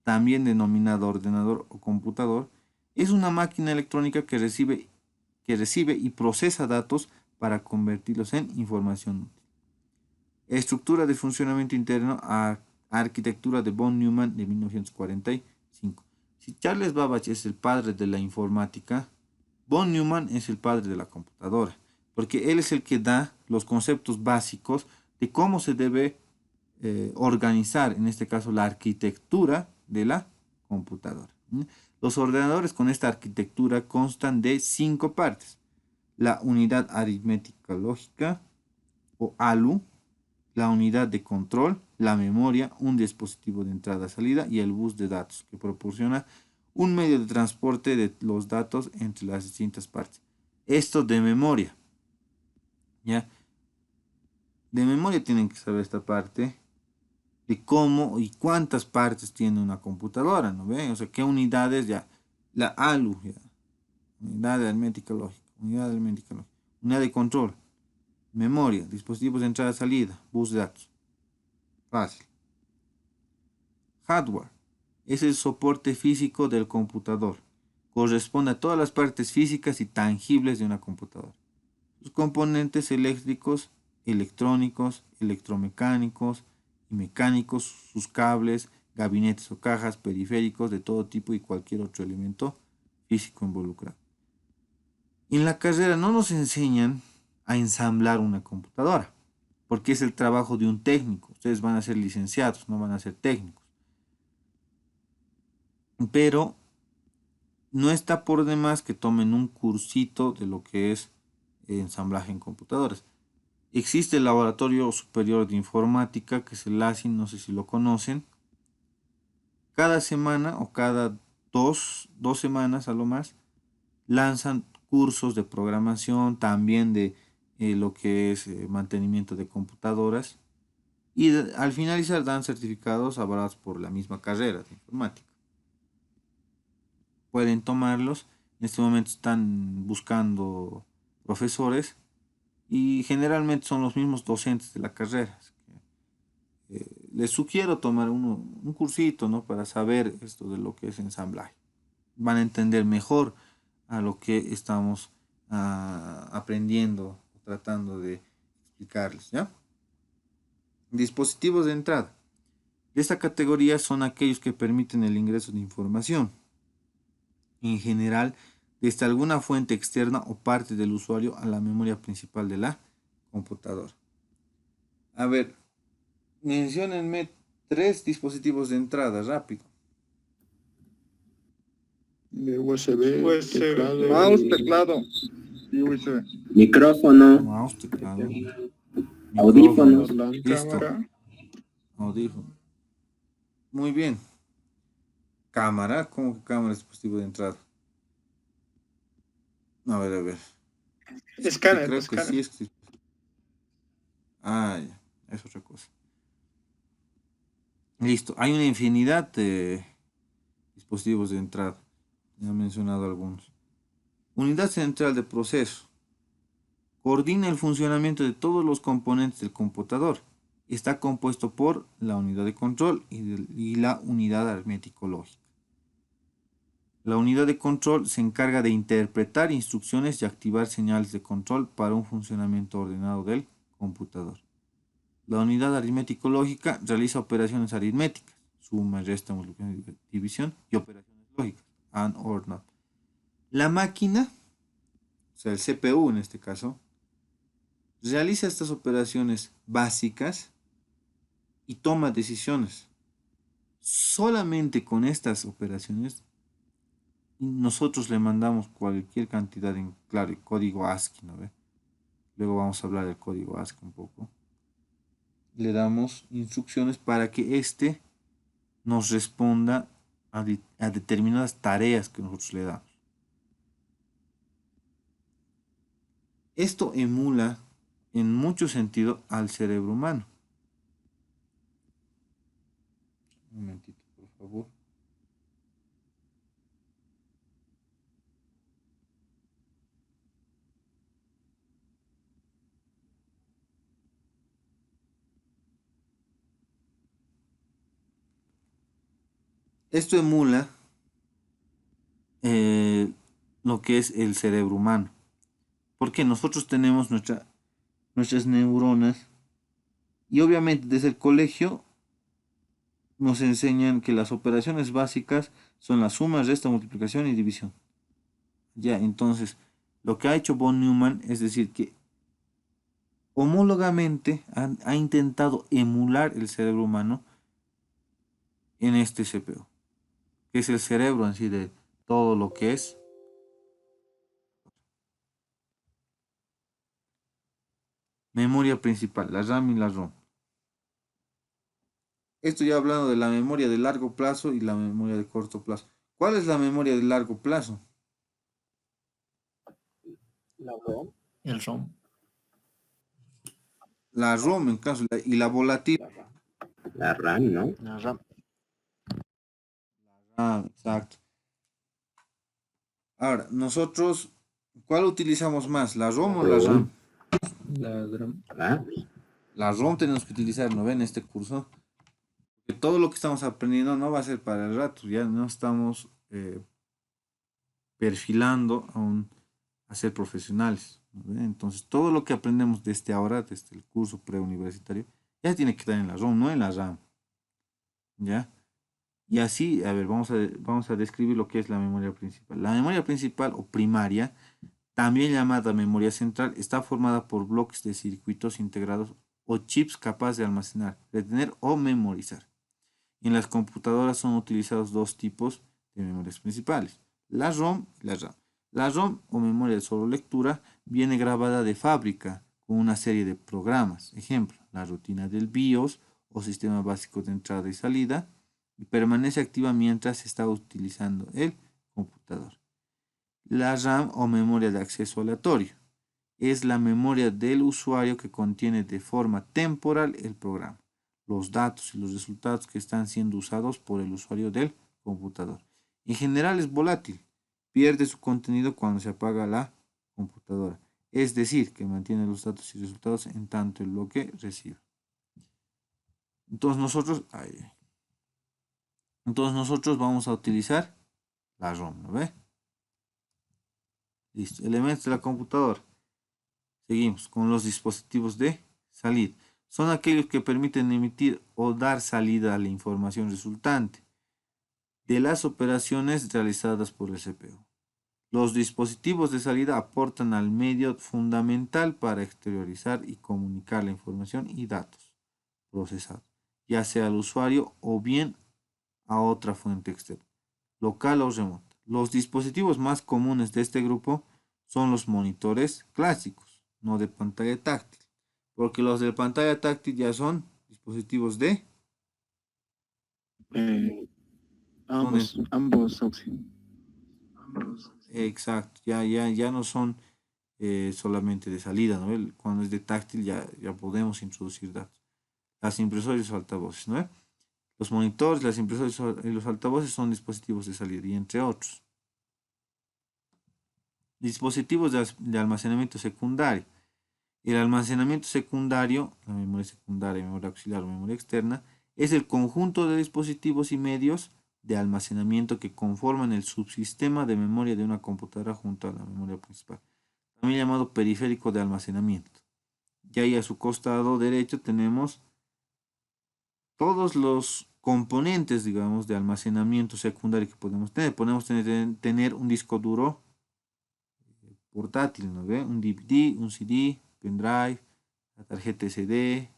también denominada ordenador o computador, es una máquina electrónica que recibe que recibe y procesa datos para convertirlos en información útil. Estructura de funcionamiento interno a arquitectura de von Neumann de 1945. Si Charles Babbage es el padre de la informática, von Neumann es el padre de la computadora, porque él es el que da los conceptos básicos de cómo se debe organizar, en este caso, la arquitectura de la computadora. Los ordenadores con esta arquitectura constan de 5 partes: la unidad aritmética lógica o ALU, la unidad de control, la memoria, un dispositivo de entrada-salida y el bus de datos, que proporciona un medio de transporte de los datos entre las distintas partes. Esto de memoria, ¿ya? De memoria tienen que saber esta parte de cómo y cuántas partes tiene una computadora, ¿no ven? O sea, qué unidades, ya. La ALU, ya. Unidad de aritmética lógica, unidad de control, memoria, dispositivos de entrada-salida, bus de datos. Fácil. Hardware es el soporte físico del computador. Corresponde a todas las partes físicas y tangibles de una computadora. Sus componentes eléctricos, electrónicos, electromecánicos y mecánicos, sus cables, gabinetes o cajas, periféricos de todo tipo y cualquier otro elemento físico involucrado. En la carrera no nos enseñan a ensamblar una computadora, porque es el trabajo de un técnico. Ustedes van a ser licenciados, no van a ser técnicos. Pero no está por demás que tomen un cursito de lo que es ensamblaje en computadoras. Existe el Laboratorio Superior de Informática, que es el LASIN, no sé si lo conocen. Cada semana o cada dos semanas a lo más, lanzan cursos de programación, también de lo que es mantenimiento de computadoras, y al finalizar dan certificados avalados por la misma carrera de informática. Pueden tomarlos. En este momento están buscando profesores y generalmente son los mismos docentes de la carrera. Les sugiero tomar un cursito, ¿no? Para saber esto de lo que es ensamblaje. Van a entender mejor a lo que estamos aprendiendo, tratando de explicarles, ¿ya? Dispositivos de entrada. De esta categoría son aquellos que permiten el ingreso de información, en general, desde alguna fuente externa o parte del usuario a la memoria principal de la computadora. A ver, menciónenme 3 dispositivos de entrada, rápido. De USB, USB, teclado, mouse, teclado y USB. Micrófono, Mouse, teclado, audífonos. micrófono, listo, cámara. audífono. Muy bien. Cámara, ¿cómo que cámara es dispositivo de entrada? A ver. Sí, Escáner, creo que escáner. sí es. Ah, ya, es otra cosa. Listo, hay una infinidad de dispositivos de entrada. Ya he mencionado algunos. Unidad central de proceso. Coordina el funcionamiento de todos los componentes del computador. Está compuesto por la unidad de control y la unidad aritmético-lógica. La unidad de control se encarga de interpretar instrucciones y activar señales de control para un funcionamiento ordenado del computador. La unidad aritmético-lógica realiza operaciones aritméticas, suma, resta, multiplicación, división y operaciones lógicas, AND, OR, NOT. La máquina, o sea el CPU en este caso, realiza estas operaciones básicas y toma decisiones. Solamente con estas operaciones nosotros le mandamos cualquier cantidad en, claro, el código ASCII, ¿no ve? Luego vamos a hablar del código ASCII un poco. Le damos instrucciones para que éste nos responda a determinadas tareas que nosotros le damos. Esto emula en mucho sentido al cerebro humano. Un momentito, por favor. Esto emula lo que es el cerebro humano. Porque nosotros tenemos nuestras neuronas y obviamente desde el colegio nos enseñan que las operaciones básicas son la suma, resta, multiplicación y división. Ya, entonces, lo que ha hecho von Neumann es decir que homólogamente ha intentado emular el cerebro humano en este CPU, que es el cerebro en sí de todo lo que es memoria principal, la RAM y la ROM. Esto ya hablando de la memoria de largo plazo y la memoria de corto plazo. ¿Cuál es la memoria de largo plazo? La ROM. El ROM. La ROM en caso, y la volátil. La RAM, ¿no? La RAM. Ah, exacto. Ahora, nosotros, ¿cuál utilizamos más? ¿La ROM o la RAM? La RAM. Ah, La ROM tenemos que utilizar, ¿no ven? En este curso. Que todo lo que estamos aprendiendo no va a ser para el rato, ya no estamos perfilando a ser profesionales, ¿no ven? Entonces, todo lo que aprendemos desde ahora, desde el curso preuniversitario, ya tiene que estar en la ROM, no en la RAM. ¿Ya? Y así, a ver, vamos a describir lo que es la memoria principal. La memoria principal o primaria, también llamada memoria central, está formada por bloques de circuitos integrados o chips capaces de almacenar, retener o memorizar. En las computadoras son utilizados dos tipos de memorias principales, la ROM y la RAM. La ROM o memoria de solo lectura viene grabada de fábrica con una serie de programas. Ejemplo, la rutina del BIOS o sistema básico de entrada y salida, y permanece activa mientras se está utilizando el computador. La RAM o memoria de acceso aleatorio es la memoria del usuario que contiene de forma temporal el programa, los datos y los resultados que están siendo usados por el usuario del computador. En general es volátil, pierde su contenido cuando se apaga la computadora, es decir, que mantiene los datos y resultados en tanto el bloque recibe. Entonces nosotros vamos a utilizar la ROM, ¿no ve? Listo, elementos de la computadora. Seguimos con los dispositivos de salida. Son aquellos que permiten emitir o dar salida a la información resultante de las operaciones realizadas por el CPU. Los dispositivos de salida aportan al medio fundamental para exteriorizar y comunicar la información y datos procesados, ya sea al usuario o bien a otra fuente externa, local o remota. Los dispositivos más comunes de este grupo son los monitores clásicos, no de pantalla táctil, porque los de pantalla táctil ya son dispositivos de... Ambos auxilios. Exacto, ya no son solamente de salida, ¿no? Cuando es de táctil ya podemos introducir datos. Las impresoras y los altavoces, ¿no? Los monitores, las impresoras y los altavoces son dispositivos de salida y entre otros. Dispositivos de almacenamiento secundario. El almacenamiento secundario, la memoria secundaria, memoria auxiliar o memoria externa, es el conjunto de dispositivos y medios de almacenamiento que conforman el subsistema de memoria de una computadora junto a la memoria principal, también llamado periférico de almacenamiento. Y ahí a su costado derecho tenemos todos los componentes, digamos, de almacenamiento secundario que podemos tener. Podemos tener un disco duro portátil, ¿no ve? Un DVD, un CD, pendrive, la tarjeta SD,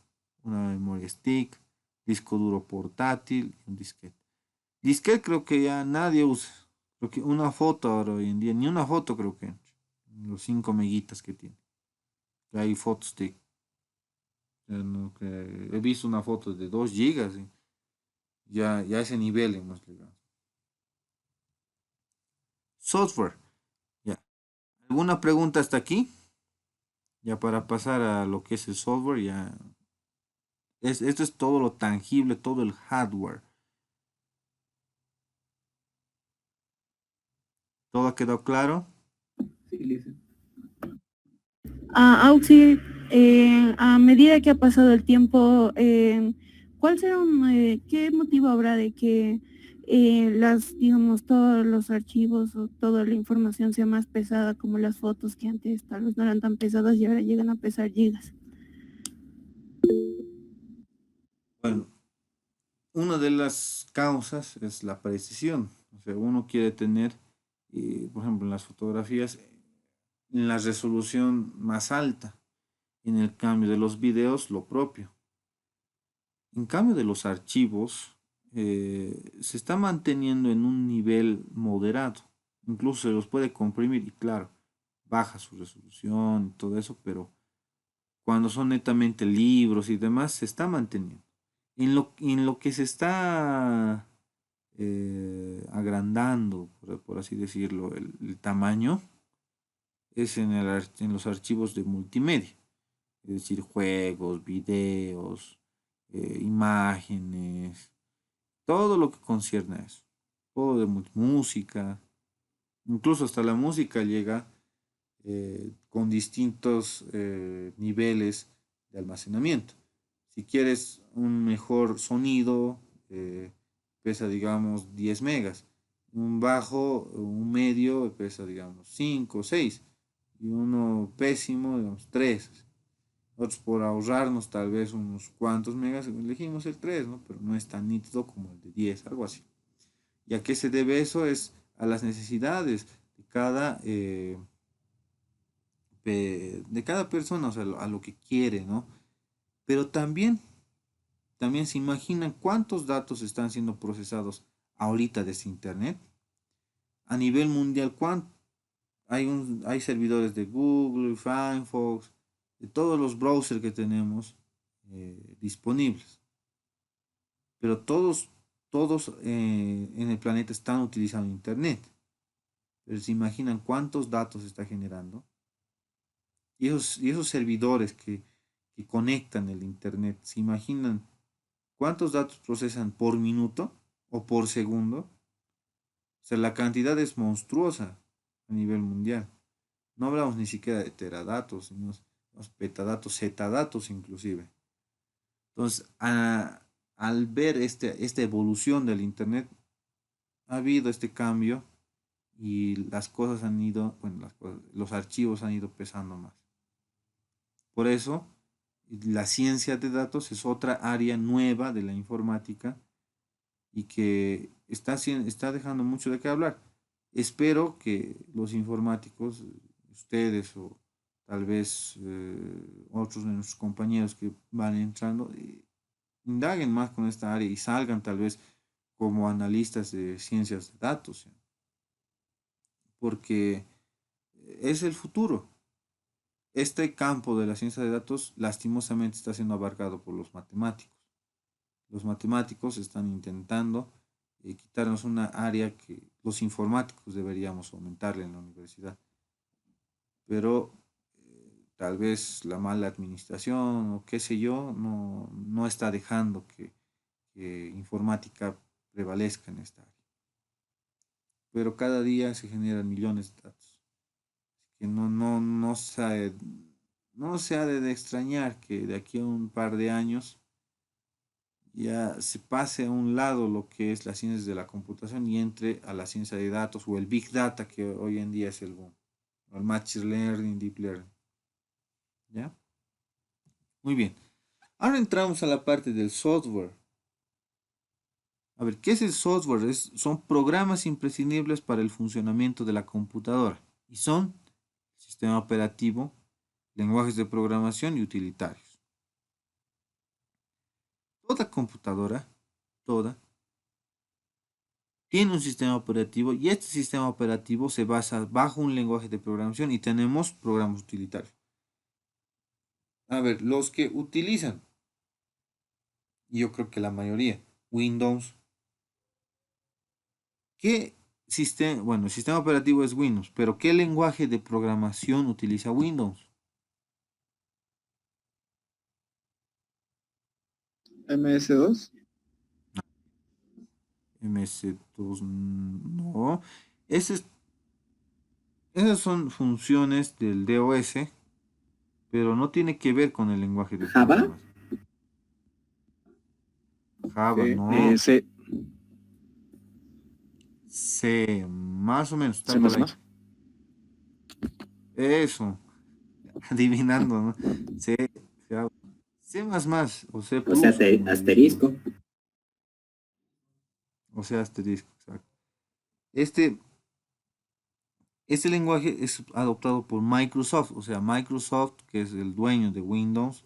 una memoria stick, disco duro portátil y un disquete. Disquete creo que ya nadie usa. Creo que una foto ahora hoy en día, ni una foto creo que los 5 meguitas que tiene. Hay fotostick. He visto una foto de 2 gigas. Ya ese nivel hemos llegado. Software. Ya. ¿Alguna pregunta hasta aquí? Ya para pasar a lo que es el software, ya. Esto es todo lo tangible, todo el hardware. ¿Todo ha quedado claro? Sí, Lisa. Auxi, a medida que ha pasado el tiempo, ¿qué motivo habrá de que digamos, todos los archivos o toda la información sea más pesada, como las fotos que antes tal vez no eran tan pesadas y ahora llegan a pesar gigas. Bueno, una de las causas es la precisión. O sea, uno quiere tener, por ejemplo, en las fotografías, en la resolución más alta. En el cambio de los videos, lo propio. En cambio de los archivos, se está manteniendo en un nivel moderado. Incluso se los puede comprimir y claro, baja su resolución y todo eso, pero cuando son netamente libros y demás, se está manteniendo. En lo que se está agrandando, por así decirlo, el tamaño, es en los archivos de multimedia, es decir, juegos, videos, imágenes, todo lo que concierne a eso, todo de música, incluso hasta la música llega con distintos niveles de almacenamiento. Si quieres un mejor sonido, pesa, digamos, 10 megas. Un bajo, un medio, pesa, digamos, 5 o 6. Y uno pésimo, digamos, 3. Otros por ahorrarnos tal vez unos cuantos megas, elegimos el 3, ¿no? Pero no es tan nítido como el de 10, algo así. ¿Y a qué se debe eso? Es a las necesidades de cada persona, o sea, a lo que quiere, ¿no? Pero también se imaginan cuántos datos están siendo procesados ahorita desde Internet. A nivel mundial, hay servidores de Google, Firefox, de todos los browsers que tenemos disponibles. Pero todos en el planeta están utilizando Internet. Pero se imaginan cuántos datos está generando. Y esos servidores que conectan el Internet, ¿se imaginan cuántos datos procesan por minuto o por segundo? O sea, la cantidad es monstruosa a nivel mundial. No hablamos ni siquiera de teradatos, sino los petadatos, zetadatos inclusive. Entonces, al ver esta evolución del Internet, ha habido este cambio y las cosas han ido, bueno, los archivos han ido pesando más. Por eso, la ciencia de datos es otra área nueva de la informática y que está dejando mucho de qué hablar. Espero que los informáticos, ustedes o tal vez otros de nuestros compañeros que van entrando, indaguen más con esta área y salgan tal vez como analistas de ciencias de datos, ¿sí? Porque es el futuro. Este campo de la ciencia de datos lastimosamente está siendo abarcado por los matemáticos. Los matemáticos están intentando quitarnos una área que los informáticos deberíamos aumentarle en la universidad. Pero tal vez la mala administración o qué sé yo no está dejando que informática prevalezca en esta área. Pero cada día se generan millones de datos. Que no se ha de extrañar que de aquí a un par de años ya se pase a un lado lo que es la ciencia de la computación y entre a la ciencia de datos o el Big Data que hoy en día es el boom, o el Machine Learning, Deep Learning. ¿Ya? Muy bien. Ahora entramos a la parte del software. A ver, ¿qué es el software? Son programas imprescindibles para el funcionamiento de la computadora y son sistema operativo, lenguajes de programación y utilitarios. Toda computadora, toda, tiene un sistema operativo y este sistema operativo se basa bajo un lenguaje de programación y tenemos programas utilitarios. A ver, los que utilizan, y yo creo que la mayoría, Windows, ¿qué sistema? Bueno, el sistema operativo es Windows, pero ¿qué lenguaje de programación utiliza Windows? MS2. MS2, no. Ese Esas son funciones del DOS, pero no tiene que ver con el lenguaje de Java. programación. Java, no. C. C, más o menos, está ¿C++? por ahí. Eso, adivinando, ¿no? C, C, C++, o C++, O sea, como le dicen, asterisco. o sea, asterisco, exacto. Este, este lenguaje es adoptado por Microsoft, o sea, Microsoft, que es el dueño de Windows,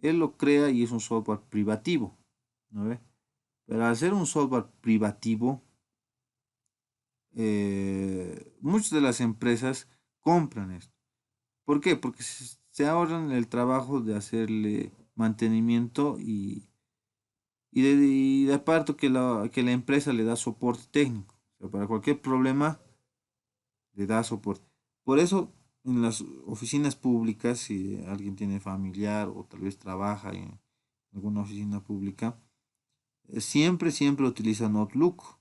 él lo crea y es un software privativo, ¿no ve? Pero al ser un software privativo, muchas de las empresas compran esto. ¿Por qué? Porque se ahorran el trabajo de hacerle mantenimiento y de aparte que la empresa le da soporte técnico. O sea, para cualquier problema le da soporte. Por eso en las oficinas públicas, si alguien tiene familiar o tal vez trabaja en alguna oficina pública, siempre utilizan Outlook,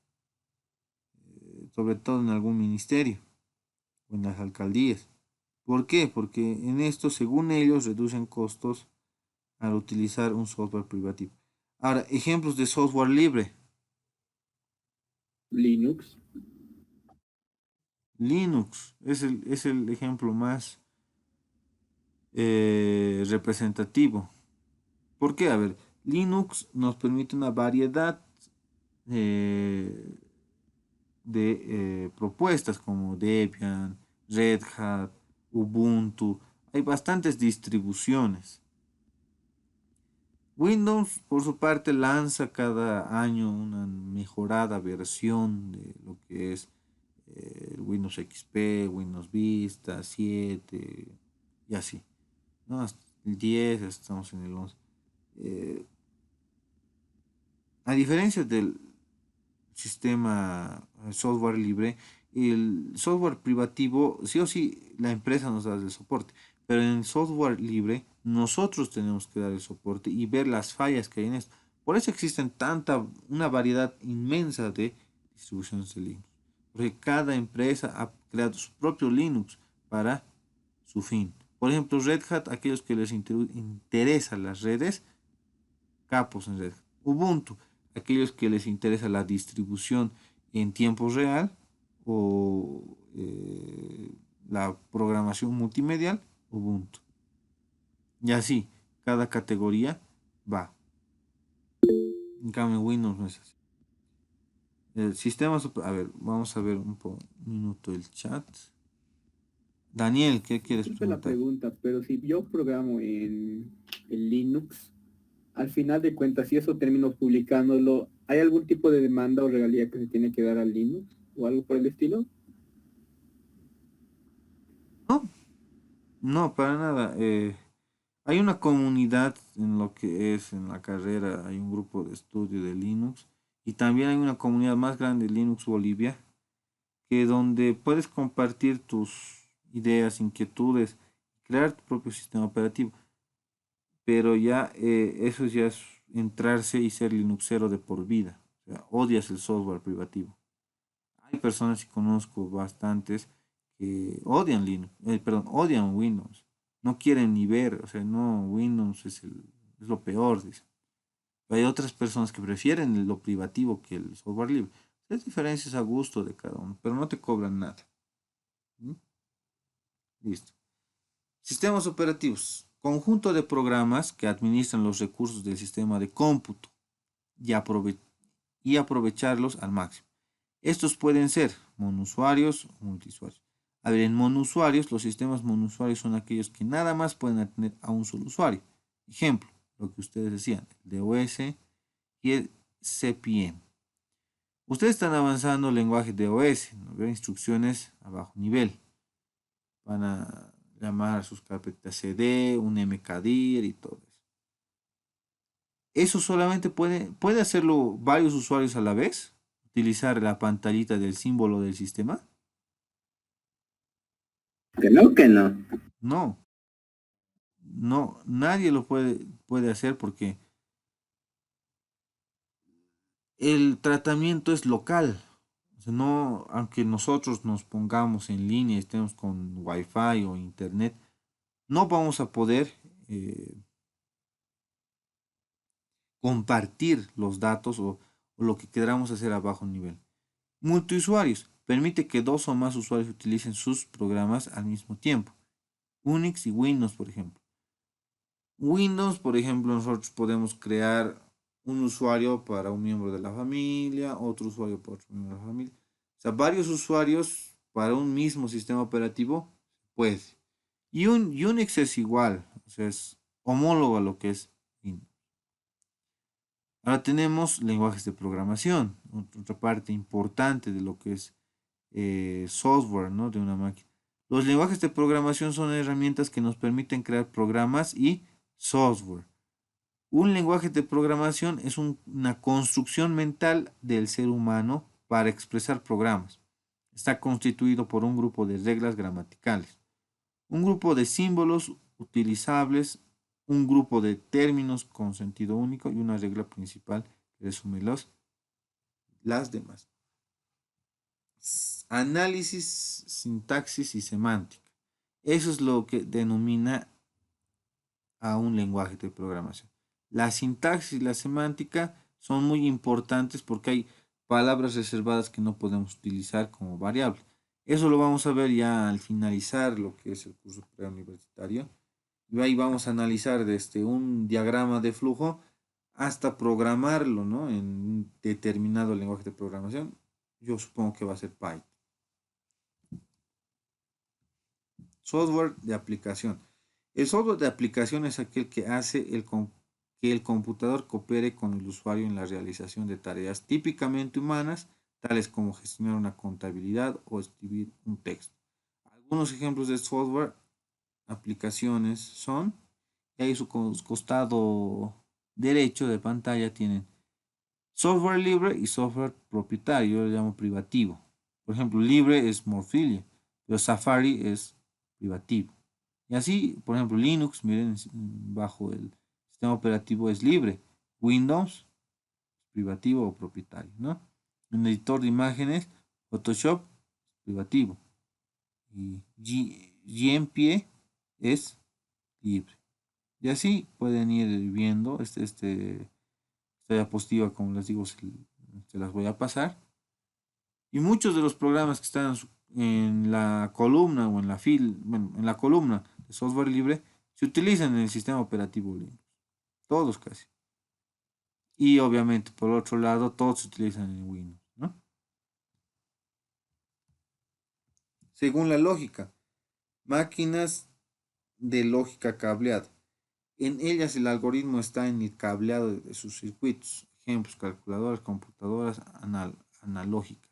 sobre todo en algún ministerio o en las alcaldías. ¿Por qué? Porque en esto, según ellos, reducen costos al utilizar un software privativo. Ahora, ejemplos de software libre. Linux. Linux es el ejemplo más representativo. ¿Por qué? A ver, Linux nos permite una variedad eh, de propuestas como Debian, Red Hat, Ubuntu. Hay bastantes distribuciones. Windows, por su parte, lanza cada año una mejorada versión de lo que es el Windows XP, Windows Vista, 7 y así, ¿no? Hasta el 10, estamos en el 11. Eh, a diferencia del sistema software libre, el software privativo, sí o sí, la empresa nos da el soporte, pero en el software libre nosotros tenemos que dar el soporte y ver las fallas que hay en esto. Por eso existen una variedad inmensa de distribuciones de Linux, porque cada empresa ha creado su propio Linux para su fin. Por ejemplo, Red Hat, aquellos que les interesan las redes, capos en Red Hat. Ubuntu, aquellos que les interesa la distribución en tiempo real o la programación multimedial, Ubuntu. Y así, cada categoría va. En cambio, Windows no es así. A ver, vamos a ver un minuto el chat. Daniel, ¿qué quieres Disculpe la preguntar? pregunta, pero si yo programo en Linux, al final de cuentas, si eso termino publicándolo, ¿hay algún tipo de demanda o regalía que se tiene que dar al Linux o algo por el estilo? No, no, para nada. Hay una comunidad en lo que es en la carrera, hay un grupo de estudio de Linux y también hay una comunidad más grande de Linux Bolivia, que donde puedes compartir tus ideas, inquietudes, crear tu propio sistema operativo, pero ya eso ya es entrarse y ser Linuxero de por vida, o sea, odias el software privativo. Hay personas y conozco bastantes que odian Linux, perdón, odian Windows, no quieren ni ver, o sea, no, Windows es lo peor, dicen. Hay otras personas que prefieren lo privativo que el software libre. Las diferencias a gusto de cada uno, pero no te cobran nada. ¿Mm? Listo. Sistemas operativos. Conjunto de programas que administran los recursos del sistema de cómputo y, y aprovecharlos al máximo. Estos pueden ser monusuarios o multiusuarios. A ver, en monusuarios, los sistemas monusuarios son aquellos que nada más pueden atender a un solo usuario. Ejemplo, lo que ustedes decían, el DOS y el CPM. Ustedes están avanzando el lenguaje DOS, ¿no? Ve instrucciones a bajo nivel. Van a llamar a sus carpetas CD, un mkdir y todo eso. Eso solamente puede hacerlo varios usuarios a la vez, utilizar la pantallita del símbolo del sistema. Que no. No, no, nadie lo puede hacer porque el tratamiento es local. O sea, no, aunque nosotros nos pongamos en línea, estemos con Wi-Fi o internet, no vamos a poder compartir los datos o lo que queramos hacer a bajo nivel. Multiusuarios. Permite que dos o más usuarios utilicen sus programas al mismo tiempo. Unix y Windows, por ejemplo. Windows, por ejemplo, nosotros podemos crear un usuario para un miembro de la familia, otro usuario para otro miembro de la familia. O sea, varios usuarios para un mismo sistema operativo puede. Y un Unix es igual, o sea, es homólogo a lo que es Windows. Ahora tenemos lenguajes de programación, otra parte importante de lo que es software, ¿no? De una máquina. Los lenguajes de programación son herramientas que nos permiten crear programas y software. Un lenguaje de programación es una construcción mental del ser humano para expresar programas. Está constituido por un grupo de reglas gramaticales, un grupo de símbolos utilizables, un grupo de términos con sentido único y una regla principal que resume las demás. Análisis, sintaxis y semántica. Eso es lo que denomina a un lenguaje de programación. La sintaxis y la semántica son muy importantes porque hay palabras reservadas que no podemos utilizar como variables. Eso lo vamos a ver ya al finalizar lo que es el curso preuniversitario. Y ahí vamos a analizar desde un diagrama de flujo hasta programarlo, ¿no? En un determinado lenguaje de programación. Yo supongo que va a ser Python. Software de aplicación. El software de aplicación es aquel que hace que el computador coopere con el usuario en la realización de tareas típicamente humanas, tales como gestionar una contabilidad o escribir un texto. Algunos ejemplos de software aplicaciones son, y ahí su costado derecho de pantalla tienen software libre y software propietario, yo lo llamo privativo. Por ejemplo, libre es Morphilia, pero Safari es privativo. Y así, por ejemplo, Linux, miren, bajo el sistema operativo es libre. Windows, privativo o propietario, ¿no? Un editor de imágenes, Photoshop, privativo. Y GMPE es libre. Y así pueden ir viendo esta diapositiva, como les digo, se las voy a pasar. Y muchos de los programas que están en la columna o en la bueno, en la columna de software libre se utilizan en el sistema operativo Linux. Todos casi. Y obviamente, por otro lado, todos se utilizan en Windows, ¿no? Según la lógica, máquinas de lógica cableada. En ellas el algoritmo está en el cableado de sus circuitos. Ejemplos, calculadoras, computadoras analógicas,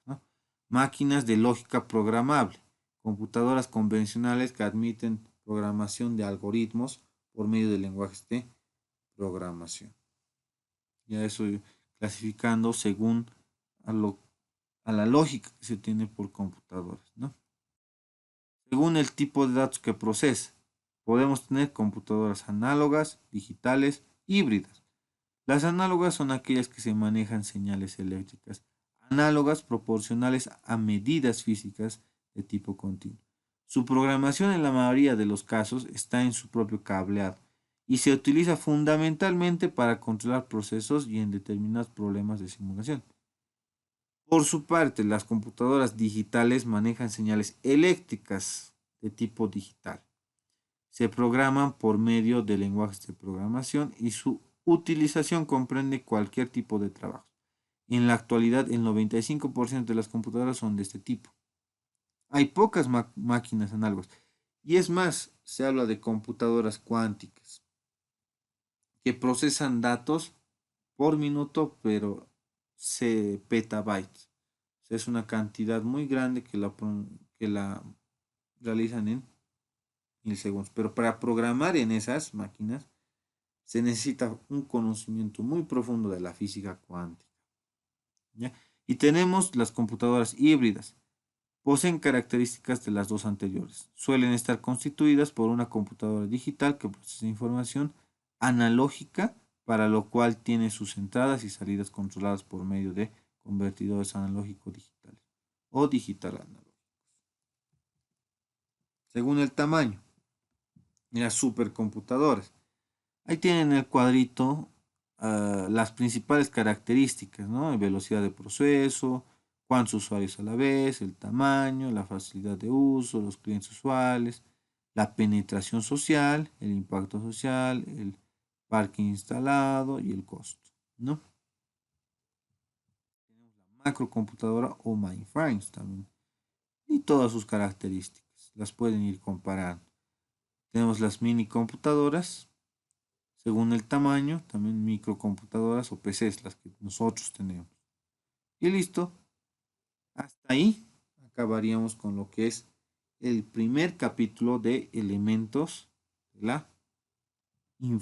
¿no? Máquinas de lógica programable. Computadoras convencionales que admiten programación de algoritmos por medio de lenguajes de programación. Ya eso clasificando según a la lógica que se tiene por computadoras, ¿no? Según el tipo de datos que procesa, podemos tener computadoras análogas, digitales, híbridas. Las análogas son aquellas que se manejan señales eléctricas análogas proporcionales a medidas físicas de tipo continuo. Su programación en la mayoría de los casos está en su propio cableado y se utiliza fundamentalmente para controlar procesos y en determinados problemas de simulación. Por su parte, las computadoras digitales manejan señales eléctricas de tipo digital. Se programan por medio de lenguajes de programación y su utilización comprende cualquier tipo de trabajo. En la actualidad, el 95% de las computadoras son de este tipo. Hay pocas máquinas análogas. Y es más, se habla de computadoras cuánticas que procesan datos por minuto, pero petabytes. O sea, es una cantidad muy grande que la realizan en milisegundos. Pero para programar en esas máquinas se necesita un conocimiento muy profundo de la física cuántica, ¿ya? Y tenemos las computadoras híbridas. Poseen características de las dos anteriores. Suelen estar constituidas por una computadora digital que procesa información analógica, para lo cual tiene sus entradas y salidas controladas por medio de convertidores analógico digitales o digital analógico. Según el tamaño de las supercomputadoras. Ahí tienen el cuadrito las principales características, ¿no? Velocidad de proceso, cuántos usuarios a la vez, el tamaño, la facilidad de uso, los clientes usuales, la penetración social, el impacto social, el parque instalado y el costo, ¿no? Tenemos la macrocomputadora o mainframes también y todas sus características, las pueden ir comparando. Tenemos las mini computadoras, según el tamaño, también microcomputadoras o PCs, las que nosotros tenemos. Y listo, hasta ahí acabaríamos con lo que es el primer capítulo de elementos de la información.